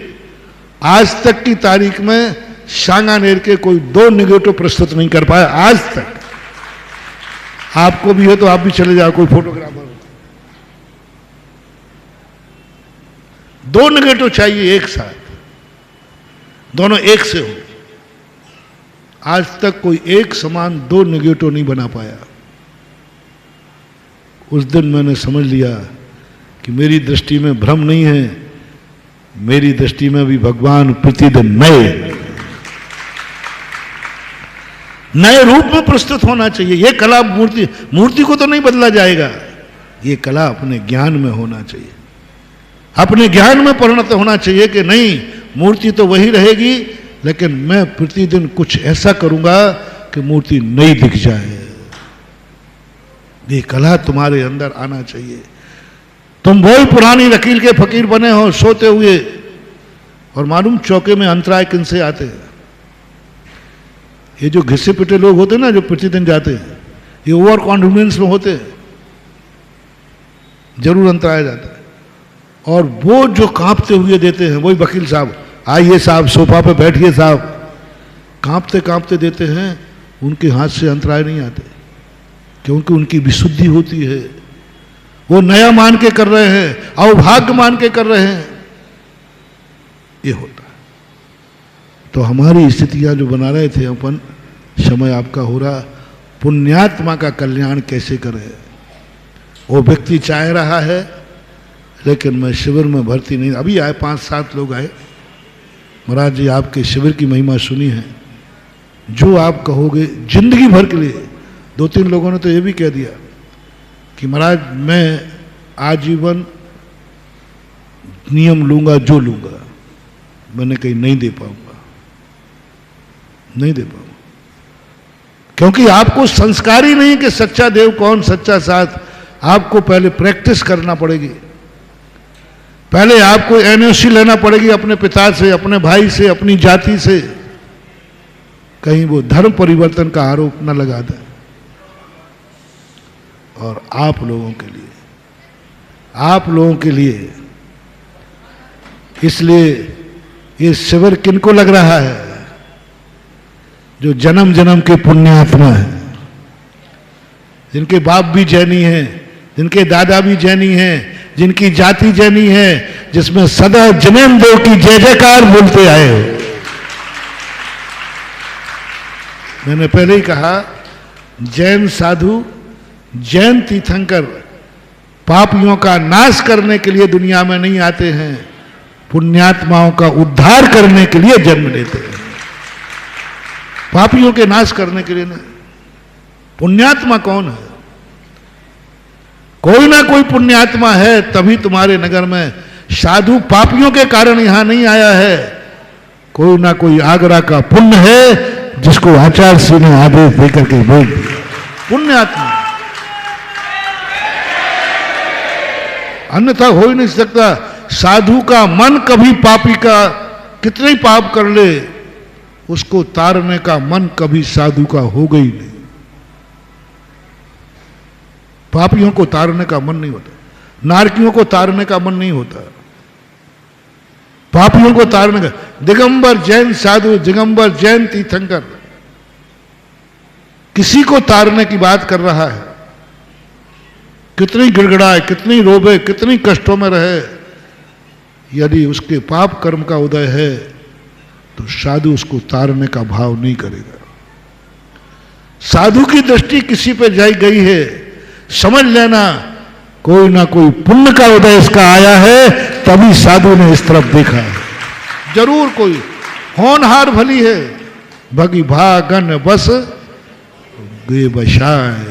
आज तक की तारीख में सांगानेर के कोई 2 नेगेटिव प्रस्तुत नहीं कर पाया आज तक। आपको भी है तो आप भी चले जाओ, कोई फोटोग्राफर। 2 नेगेटिव चाहिए एक साथ, दोनों एक से हो। आज तक कोई एक समान 2 नेगेटिव नहीं बना पाया। उस दिन मैंने समझ लिया कि मेरी दृष्टि में भ्रम नहीं है, मेरी दृष्टि में भी भगवान प्रतिदिन नए रूप में प्रस्तुत होना चाहिए। यह कला मूर्ति को तो नहीं बदला जाएगा, ये कला अपने ज्ञान में होना चाहिए, अपने ज्ञान में परिणत होना चाहिए कि नहीं, मूर्ति तो वही रहेगी लेकिन मैं प्रतिदिन कुछ ऐसा करूंगा कि मूर्ति नई दिख जाए। ये कला तुम्हारे अंदर आना चाहिए। तुम वही पुरानी लकीर के फकीर बने हो सोते हुए, और मालूम चौके में अंतराय किन से आते हैं? ये जो घिसे पिटे लोग होते हैं ना, जो प्रतिदिन जाते हैं, ये ओवर कॉन्फिडेंस में होते हैं, जरूर अंतराय जाता है। और वो जो कांपते हुए देते हैं वही वकील साहब, आइए साहब सोफा पे बैठिए साहब, कांपते कांपते देते हैं, उनके हाथ से अंतराय नहीं आते क्योंकि उनकी विशुद्धि होती है। वो नया मान के कर रहे हैं, अवभाग्य मान के कर रहे हैं, ये होता है। तो हमारी स्थितियां जो बना रहे थे अपन, समय आपका हो रहा, पुण्यात्मा का कल्याण कैसे करें, वो व्यक्ति चाह रहा है लेकिन मैं शिविर में भर्ती नहीं। अभी आए 5-7 लोग आए, महाराज जी आपके शिविर की महिमा सुनी है, जो आप कहोगे जिंदगी भर के लिए। 2-3 लोगों ने तो ये भी कह दिया कि महाराज मैं आजीवन नियम लूंगा जो लूंगा। मैंने कहीं नहीं दे पाऊंगा, नहीं दे पाऊंगा, क्योंकि आपको संस्कार ही नहीं कि सच्चा देव कौन, सच्चा साथ। आपको पहले प्रैक्टिस करना पड़ेगी, पहले आपको एनओसी लेना पड़ेगी अपने पिता से, अपने भाई से, अपनी जाति से, कहीं वो धर्म परिवर्तन का आरोप न लगा दे। और आप लोगों के लिए इसलिए ये शिविर किनको लग रहा है? जो जन्म जन्म के पुण्यात्मा हैं, जिनके बाप भी जैनी हैं, जिनके दादा भी जैनी हैं, जिनकी जाति जैनी है, जिसमें सदा जनेम देव की जय जयकार बोलते आए हो। मैंने पहले ही कहा, जैन साधु, जैन तीर्थंकर पापियों का नाश करने के लिए दुनिया में नहीं आते हैं, पुण्यात्माओं का उद्धार करने के लिए जन्म लेते हैं। पापियों के नाश करने के लिए नहीं। पुण्यात्मा कौन है? कोई ना कोई पुण्यात्मा है, तभी तुम्हारे नगर में साधु पापियों के कारण यहां नहीं आया है। कोई ना कोई आगरा का पुण्य है जिसको आचार्य सिंह ने आदेश देकर के बोल दिया, पुण्यात्मा। अन्यथा हो ही नहीं सकता। साधु का मन कभी पापी का कितने ही पाप कर ले, उसको तारने का मन कभी साधु का होगा ही नहीं। पापियों को तारने का मन नहीं होता, नारकियों को तारने का मन नहीं होता, पापियों को तारने का। दिगंबर जैन साधु, दिगंबर जैन तीर्थंकर किसी को तारने की बात कर रहा है। कितनी गिड़गिड़ाए, कितनी रोबे, कितनी कष्टों में रहे, यदि उसके पाप कर्म का उदय है तो साधु उसको तारने का भाव नहीं करेगा। साधु की दृष्टि किसी पे जाई गई है, समझ लेना कोई ना कोई पुण्य का उदय इसका आया है, तभी साधु ने इस तरफ देखा है। जरूर कोई होनहार भली है, भगी भागन बस गे बशाए,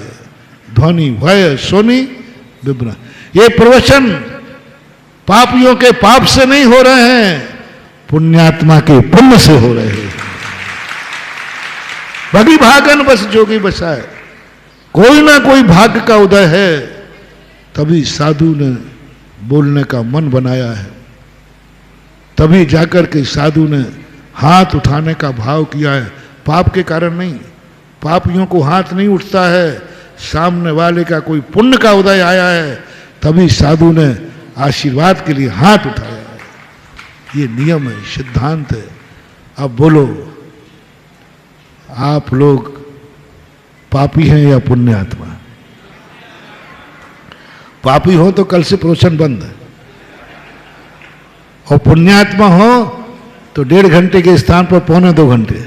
ध्वनि भय सोनी विभ्रा। ये प्रवचन पापियों के पाप से नहीं हो रहे हैं, पुण्यात्मा के पुण्य से हो रहे हैं। भगी भागन बस जोगी बसाए, कोई ना कोई भाग्य का उदय है, तभी साधु ने बोलने का मन बनाया है। तभी जाकर के साधु ने हाथ उठाने का भाव किया है, पाप के कारण नहीं। पापियों को हाथ नहीं उठता है, सामने वाले का कोई पुण्य का उदय आया है तभी साधु ने आशीर्वाद के लिए हाथ उठाया है। ये नियम है, सिद्धांत है। अब बोलो, आप लोग पापी हैं या पुण्य आत्मा? पापी हो तो कल से प्रवचन बंद है, और पुण्यात्मा हो तो 1.5 घंटे के स्थान पर 1.25 घंटे।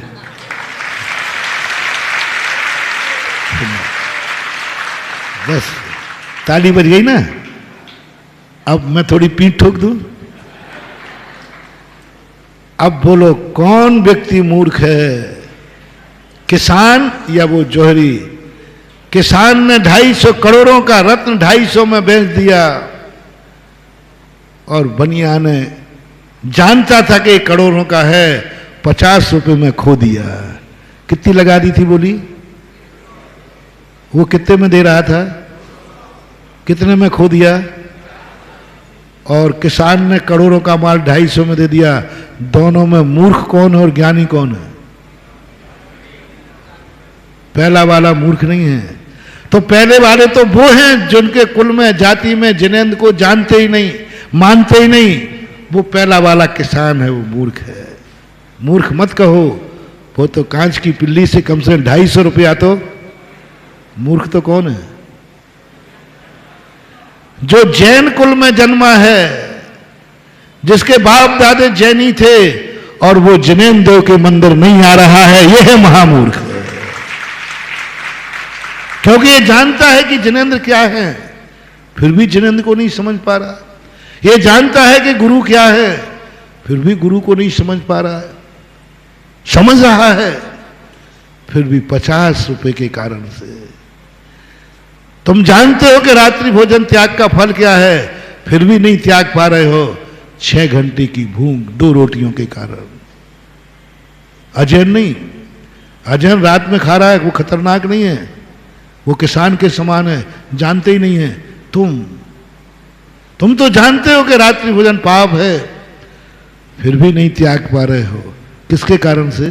बस ताली बज गई ना। अब मैं थोड़ी पीठ ठोक दूं। अब बोलो, कौन व्यक्ति मूर्ख है, किसान या वो जौहरी? किसान ने 250 करोड़ों का रत्न 250 में बेच दिया, और बनिया ने जानता था कि करोड़ों का है, 50 रुपए में खो दिया। कितनी लगा दी थी बोली? वो कितने में दे रहा था, कितने में खो दिया? और किसान ने करोड़ों का माल 250 में दे दिया। दोनों में मूर्ख कौन है और ज्ञानी कौन है? पहला वाला मूर्ख नहीं है। तो पहले वाले तो वो हैं जिनके कुल में, जाति में जिनेंद्र को जानते ही नहीं, मानते ही नहीं। वो पहला वाला किसान है, वो मूर्ख है। मूर्ख मत कहो, वो तो कांच की पिल्ली से कम 250 रुपया। तो मूर्ख तो कौन है? जो जैन कुल में जन्मा है, जिसके बाप दादे जैनी थे और वो जिनेंद्र देव के मंदिर नहीं आ रहा है, यह है महामूर्ख। क्योंकि ये जानता है कि जिनेंद्र क्या है, फिर भी जिनेंद्र को नहीं समझ पा रहा। ये जानता है कि गुरु क्या है, फिर भी गुरु को नहीं समझ पा रहा है। समझ रहा है, फिर भी 50 रुपए के कारण से। तुम जानते हो कि रात्रि भोजन त्याग का फल क्या है, फिर भी नहीं त्याग पा रहे हो। 6 घंटे की भूख 2 रोटियों के कारण। अजैन नहीं, अजैन रात में खा रहा है, वो खतरनाक नहीं है, वो किसान के समान है, जानते ही नहीं है। तुम तो जानते हो कि रात्रि भोजन पाप है, फिर भी नहीं त्याग पा रहे हो। किसके कारण से?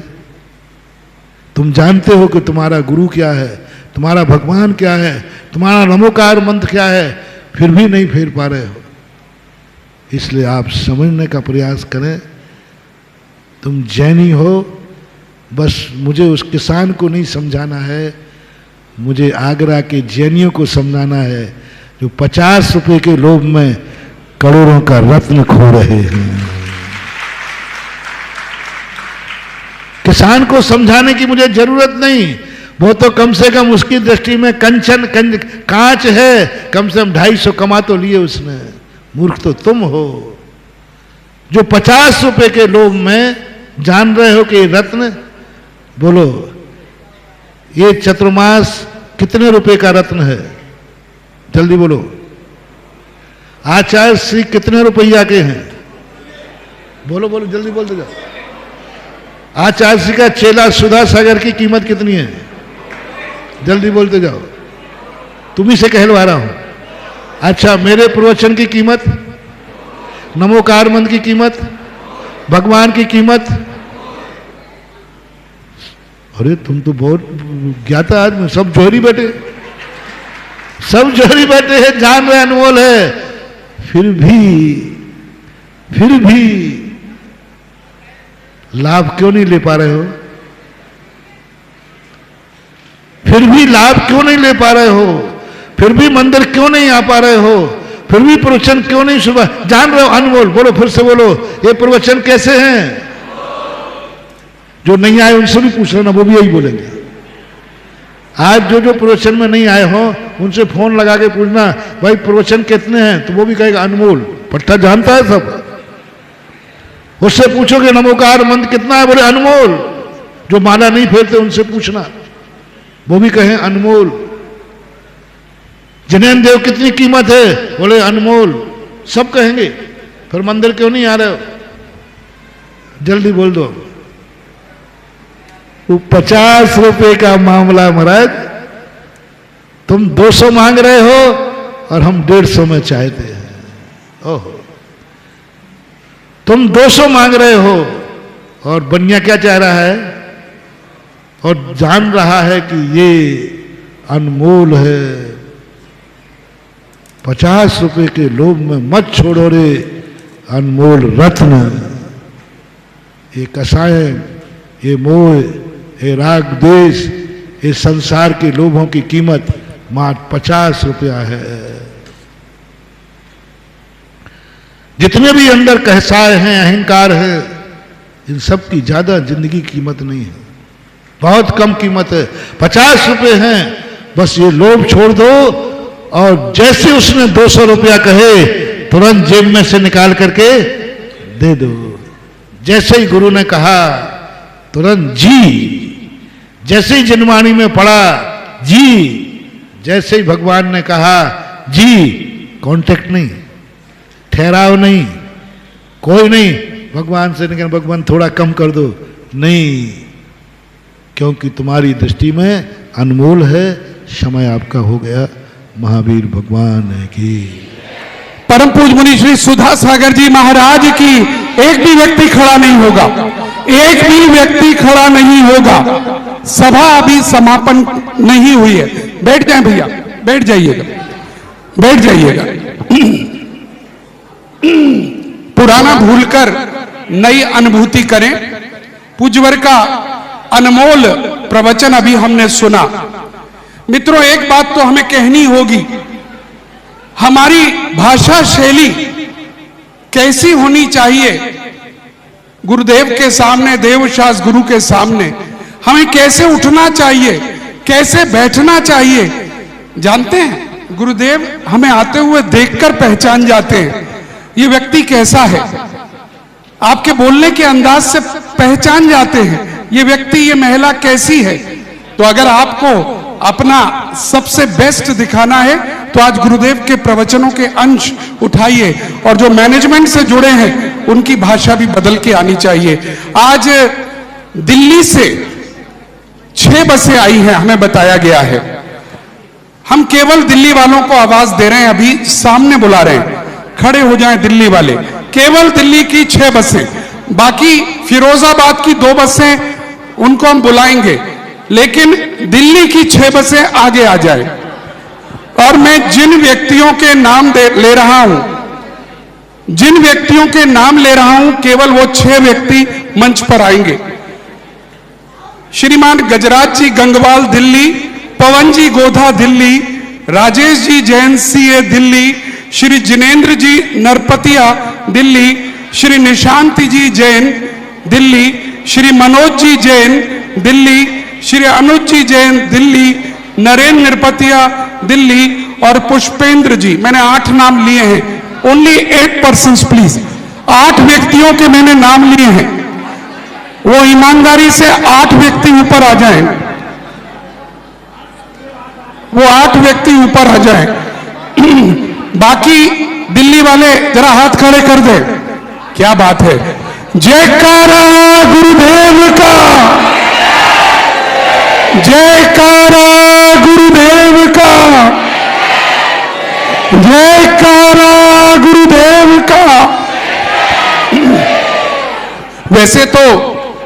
तुम जानते हो कि तुम्हारा गुरु क्या है, तुम्हारा भगवान क्या है, तुम्हारा नमोकार मंत्र क्या है, फिर भी नहीं फेर पा रहे हो। इसलिए आप समझने का प्रयास करें। तुम जैनी हो, बस मुझे उस किसान को नहीं समझाना है, मुझे आगरा के जैनियों को समझाना है जो 50 रुपए के लोभ में करोड़ों का रत्न खो रहे हैं। किसान को समझाने की मुझे जरूरत नहीं, वो तो कम से कम उसकी दृष्टि में कांच है, कम से कम 250 कमा तो लिए उसने। मूर्ख तो तुम हो जो 50 रुपए के लोभ में जान रहे हो कि रत्न। बोलो, ये चतुर्मास कितने रुपए का रत्न है? जल्दी बोलो। आचार्य श्री कितने रुपया के हैं? बोलो बोलो, जल्दी बोलते जाओ। आचार्य श्री का चेला सुधा सागर की कीमत कितनी है? जल्दी बोलते जाओ, तुम्ही से कहलवा रहा हूं। अच्छा, मेरे प्रवचन की कीमत, नमोकार मंत्र की कीमत, भगवान की कीमत। अरे तुम तो बहुत ज्ञाता आदमी। सब जोहरी बैठे, सब जोहरी बैठे हैं, जान रहे अनमोल है, फिर भी लाभ क्यों नहीं ले पा रहे हो? फिर भी लाभ क्यों नहीं ले पा रहे हो? फिर भी मंदिर क्यों नहीं आ पा रहे हो? फिर भी प्रवचन क्यों नहीं सुबह? जान रहे हो अनमोल। बोलो, फिर से बोलो, ये प्रवचन कैसे हैं? जो नहीं आए उनसे भी पूछ लेना, वो भी यही बोलेंगे। आज जो प्रवचन में नहीं आए हो उनसे फोन लगा के पूछना, भाई प्रवचन कितने हैं? तो वो भी कहेगा अनमोल। पट्टा जानता है सब। उससे पूछोगे नमोकार मंत्र कितना है? बोले अनमोल। जो माला नहीं फेरते उनसे पूछना, वो भी कहें अनमोल। जिनेंद्र देव कितनी कीमत है? बोले अनमोल। सब कहेंगे। फिर मंदिर क्यों नहीं आ रहे हो? जल्दी बोल दो। वो 50 रुपए का मामला महाराज, तुम 200 मांग रहे हो और हम 150 में चाहते हैं। ओहो, तुम 200 मांग रहे हो और बनिया क्या चाह रहा है, और जान रहा है कि ये अनमोल है। 50 रुपए के लोभ में मत छोड़ो रे अनमोल रत्न। ये कसाय, ये मोह, ये राग द्वेष, ये संसार के लोभों की कीमत मात्र 50 रुपया है। जितने भी अंदर कहसाय हैं, अहंकार है, इन सब की ज्यादा जिंदगी कीमत नहीं है, बहुत कम कीमत है। 50 रुपए हैं, बस ये लोभ छोड़ दो। और जैसे उसने 200 रुपया कहे तुरंत जेब में से निकाल करके दे दो। जैसे ही गुरु ने कहा तुरंत जी, जैसे ही जनवाणी में पढ़ा जी, जैसे ही भगवान ने कहा जी, कांटेक्ट नहीं, ठहराव नहीं, कोई नहीं भगवान से निकल भगवान थोड़ा कम कर दो, नहीं, क्योंकि तुम्हारी दृष्टि में अनमोल है। समय आपका हो गया। महावीर भगवान की परम पूज्य मुनि श्री सुधा सागर जी महाराज की। एक भी व्यक्ति खड़ा नहीं होगा, एक भी व्यक्ति खड़ा नहीं होगा। सभा अभी समापन नहीं हुई है। बैठ जाएं भैया, बैठ जाइएगा, बैठ जाइएगा। पुराना भूलकर नई अनुभूति करें। पूज्यवर का अनमोल प्रवचन अभी हमने सुना। मित्रों, एक बात तो हमें कहनी होगी, हमारी भाषा शैली कैसी होनी चाहिए। गुरुदेव के सामने, देवशास्त्र गुरु के सामने हमें कैसे उठना चाहिए, कैसे बैठना चाहिए। जानते हैं, गुरुदेव हमें आते हुए देखकर पहचान जाते हैं ये व्यक्ति कैसा है। आपके बोलने के अंदाज से पहचान जाते हैं ये व्यक्ति, ये महिला कैसी है। तो अगर आपको अपना सबसे बेस्ट दिखाना है तो आज गुरुदेव के प्रवचनों के अंश उठाइए, और जो मैनेजमेंट से जुड़े हैं उनकी भाषा भी बदल के आनी चाहिए। आज दिल्ली से 6 बसें आई हैं, हमें बताया गया है। हम केवल दिल्ली वालों को आवाज दे रहे हैं, अभी सामने बुला रहे हैं, खड़े हो जाएं दिल्ली वाले। केवल दिल्ली की 6 बसें, बाकी फिरोजाबाद की 2 बसें उनको हम बुलाएंगे, लेकिन दिल्ली की 6 बसें आगे आ जाए। और मैं जिन व्यक्तियों के नाम ले रहा हूं, जिन व्यक्तियों के नाम ले रहा हूं, केवल वो 6 व्यक्ति मंच पर आएंगे। श्रीमान गजराज जी गंगवाल दिल्ली, पवन जी गोधा दिल्ली, राजेश जी जैन सीए दिल्ली, श्री जिनेन्द्र जी नरपतिया दिल्ली, श्री निशांति जी जैन दिल्ली, श्री मनोज जी जैन दिल्ली, श्री अनुज जी जैन दिल्ली, नरेंद्र निरपतिया दिल्ली और पुष्पेंद्र जी। मैंने 8 नाम लिए हैं। Only 8 persons please. 8 व्यक्तियों के मैंने नाम लिए हैं, वो ईमानदारी से 8 व्यक्ति ऊपर आ जाएं, वो 8 व्यक्ति ऊपर आ जाएं। बाकी दिल्ली वाले जरा हाथ खड़े कर दे। क्या बात है, जयकारा गुरुदेव का, जयकारा गुरुदेव का, जयकारा गुरुदेव का। वैसे तो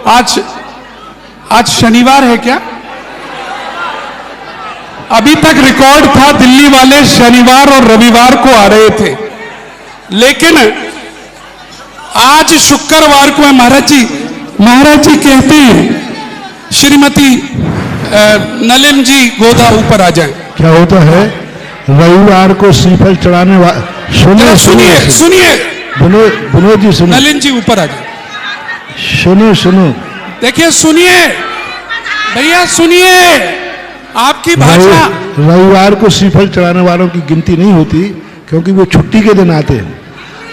आज शनिवार है क्या? अभी तक रिकॉर्ड था दिल्ली वाले शनिवार और रविवार को आ रहे थे, लेकिन आज शुक्रवार को है। महाराज जी कहते हैं श्रीमती नलिन जी गोदा ऊपर आ जाए। क्या होता है, रविवार को श्रीफल चढ़ाने वाले सुनिए विनोद जी, सुनिए, नलिन जी ऊपर आ जाए। सुनो देखिए, सुनिए भैया, सुनिए। आपकी भाषा, रविवार को श्रीफल चढ़ाने वालों की गिनती नहीं होती, क्योंकि वो छुट्टी के दिन आते हैं,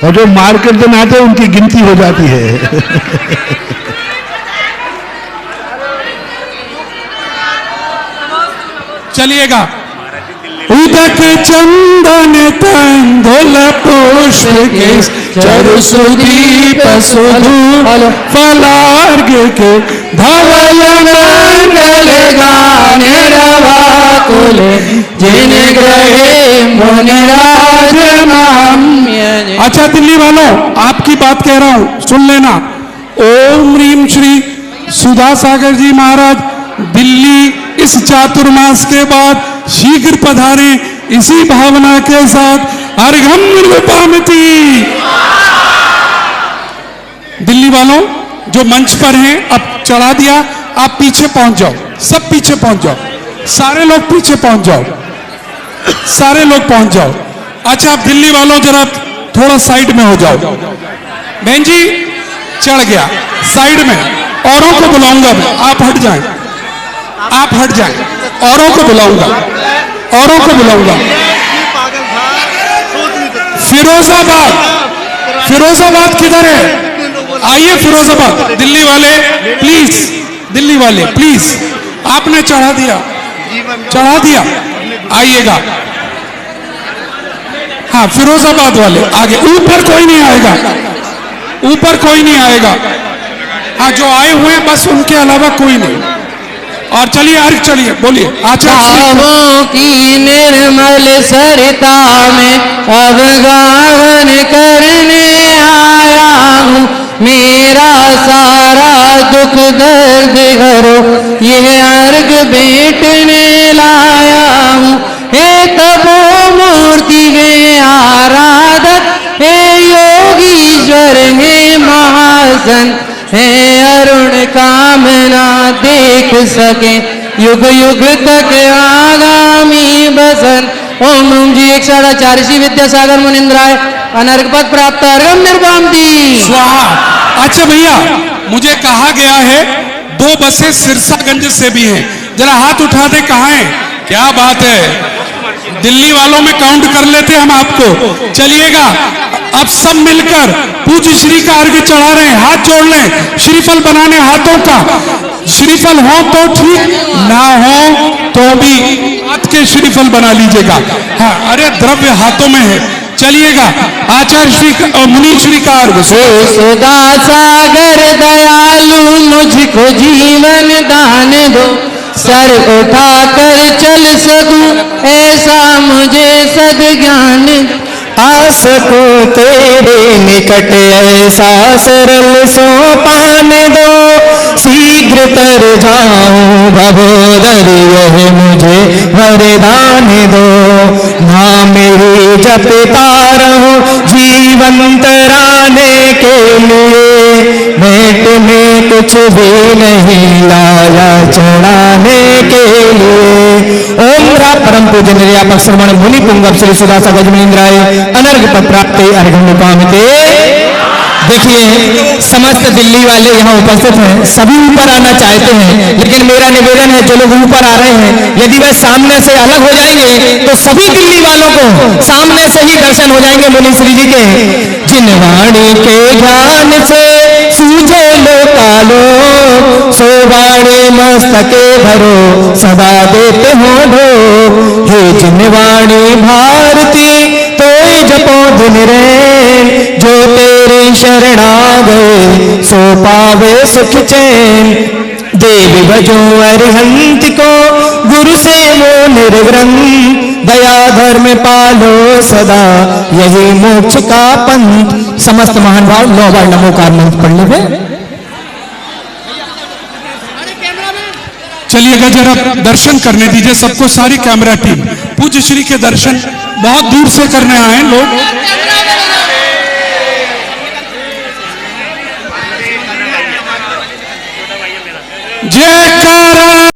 और जो मार्केट दिन आते हैं उनकी गिनती हो जाती है। चलिएगा। उदक चंदन तंदुल पुष्प के चरु सुदीप सुधूल फलार्घ के धवल मंगल गाने रवाकुल जिन ग्रहे मुनिराज माम्य अच्छा दिल्ली वालों, आपकी बात कह रहा हूं, सुन लेना। ओम रीम श्री सुधा सागर जी महाराज दिल्ली इस चातुर्मास के बाद शीघ्र पधारे, इसी भावना के साथ अर्घम निर्विपामिति। दिल्ली वालों जो मंच पर हैं, अब चढ़ा दिया, आप पीछे पहुंच जाओ, सब पीछे पहुंच जाओ, सारे लोग पीछे पहुंच जाओ, सारे लोग पहुंच जाओ। अच्छा आप दिल्ली वालों जरा थोड़ा साइड में हो जाओ। बहन जी चढ़ गया, साइड में, औरों को बुलाऊंगा मैं, आप हट जाएं, आप हट जाएं, औरों को बुलाऊंगा, औरों को बुलाऊंगा। फिरोजाबाद, फिरोजाबाद किधर है? आइए फिरोजाबाद। दिल्ली वाले प्लीज, दिल्ली वाले प्लीज, आपने चढ़ा दिया, चढ़ा दिया, आइएगा। हाँ फिरोजाबाद वाले आगे, ऊपर कोई नहीं आएगा, ऊपर कोई नहीं आएगा। हाँ जो आए हुए हैं बस उनके अलावा कोई नहीं। और चलिए अर्घ, चलिए बोलिए। आचार्य की निर्मल सरिता में अब गावन करने आया हूँ, मेरा सारा दुख दर्द हरो यह अर्घ बेटने लाया हूँ। हे तपो मूर्ति हे आराधक, हे योगीश्वर हे महासन, हे अरुण कामना देख सके युग युग तक आगामी बसन। ओम जी 104 विद्यासागर मुनिंद्राय अनर्घ पद प्राप्त अर्घम निर्वामती स्वाहा। अच्छा भैया मुझे कहा गया है 2 बसें सिरसागंज से भी हैं, जरा हाथ उठा दे, कहाँ हैं? क्या बात है, दिल्ली वालों में काउंट कर लेते हम आपको। चलिएगा अब सब मिलकर पूज्य श्री का अर्घ्य चढ़ा रहे हैं, हाथ जोड़ लें, श्रीफल बनाने हाथों का, श्रीफल हो तो ठीक, ना हो तो भी हाथ के श्रीफल बना लीजिएगा। हाँ अरे द्रव्य हाथों में है। चलिएगा आचार्य श्री मुनि श्री का अर्घ्य। सुधा सागर दयालु मुझको जीवन दान दो, सर उठा कर चल सकूं ऐसा मुझे सद्ज्ञान। आ सकूं तेरे निकट ऐसा सरल सोपान दो, शीघ्र तर जाऊं भवोदर यह मुझे वरदान दो। नाम मेरी जपता रहूं जीवन तराने के लिए, भेंट में कुछ भी नहीं लाया चढ़ाने के लिए। ओम रा परम पूजन निर्यापक श्रवण मुनि पुंगव श्री सुधा सागर मुनीन्द्राय अनर्घ पद प्राप्ते अर्घम निर्वामते। देखिए समस्त दिल्ली वाले यहाँ उपस्थित हैं, सभी ऊपर आना चाहते हैं, लेकिन मेरा निवेदन है जो लोग ऊपर आ रहे हैं यदि वह सामने से अलग हो जाएंगे तो सभी दिल्ली वालों को सामने से ही दर्शन हो जाएंगे मुनि श्री जी के। जिन वाणी के ज्ञान से सूझे लो कालो, सो वाणी मस्तके भरो सदा देते हो ढो। हे जिन वाणी भारती तो जपो दिन रे, जो तेरी शरणा गए सो पावे सुख चैन। देव भजो अरिहंत को गुरु से वो निर्ग्रंथ, दया धर्म पालो सदा यही मोक्ष का पंथ। समस्त महान भाव 9 बार नमोकार मंत्र पढ़ ले। चलिएगा जरा दर्शन करने दीजिए सबको, सारी कैमरा टीम पूज्य श्री के दर्शन बहुत दूर से करने आए लोग। जयकारा।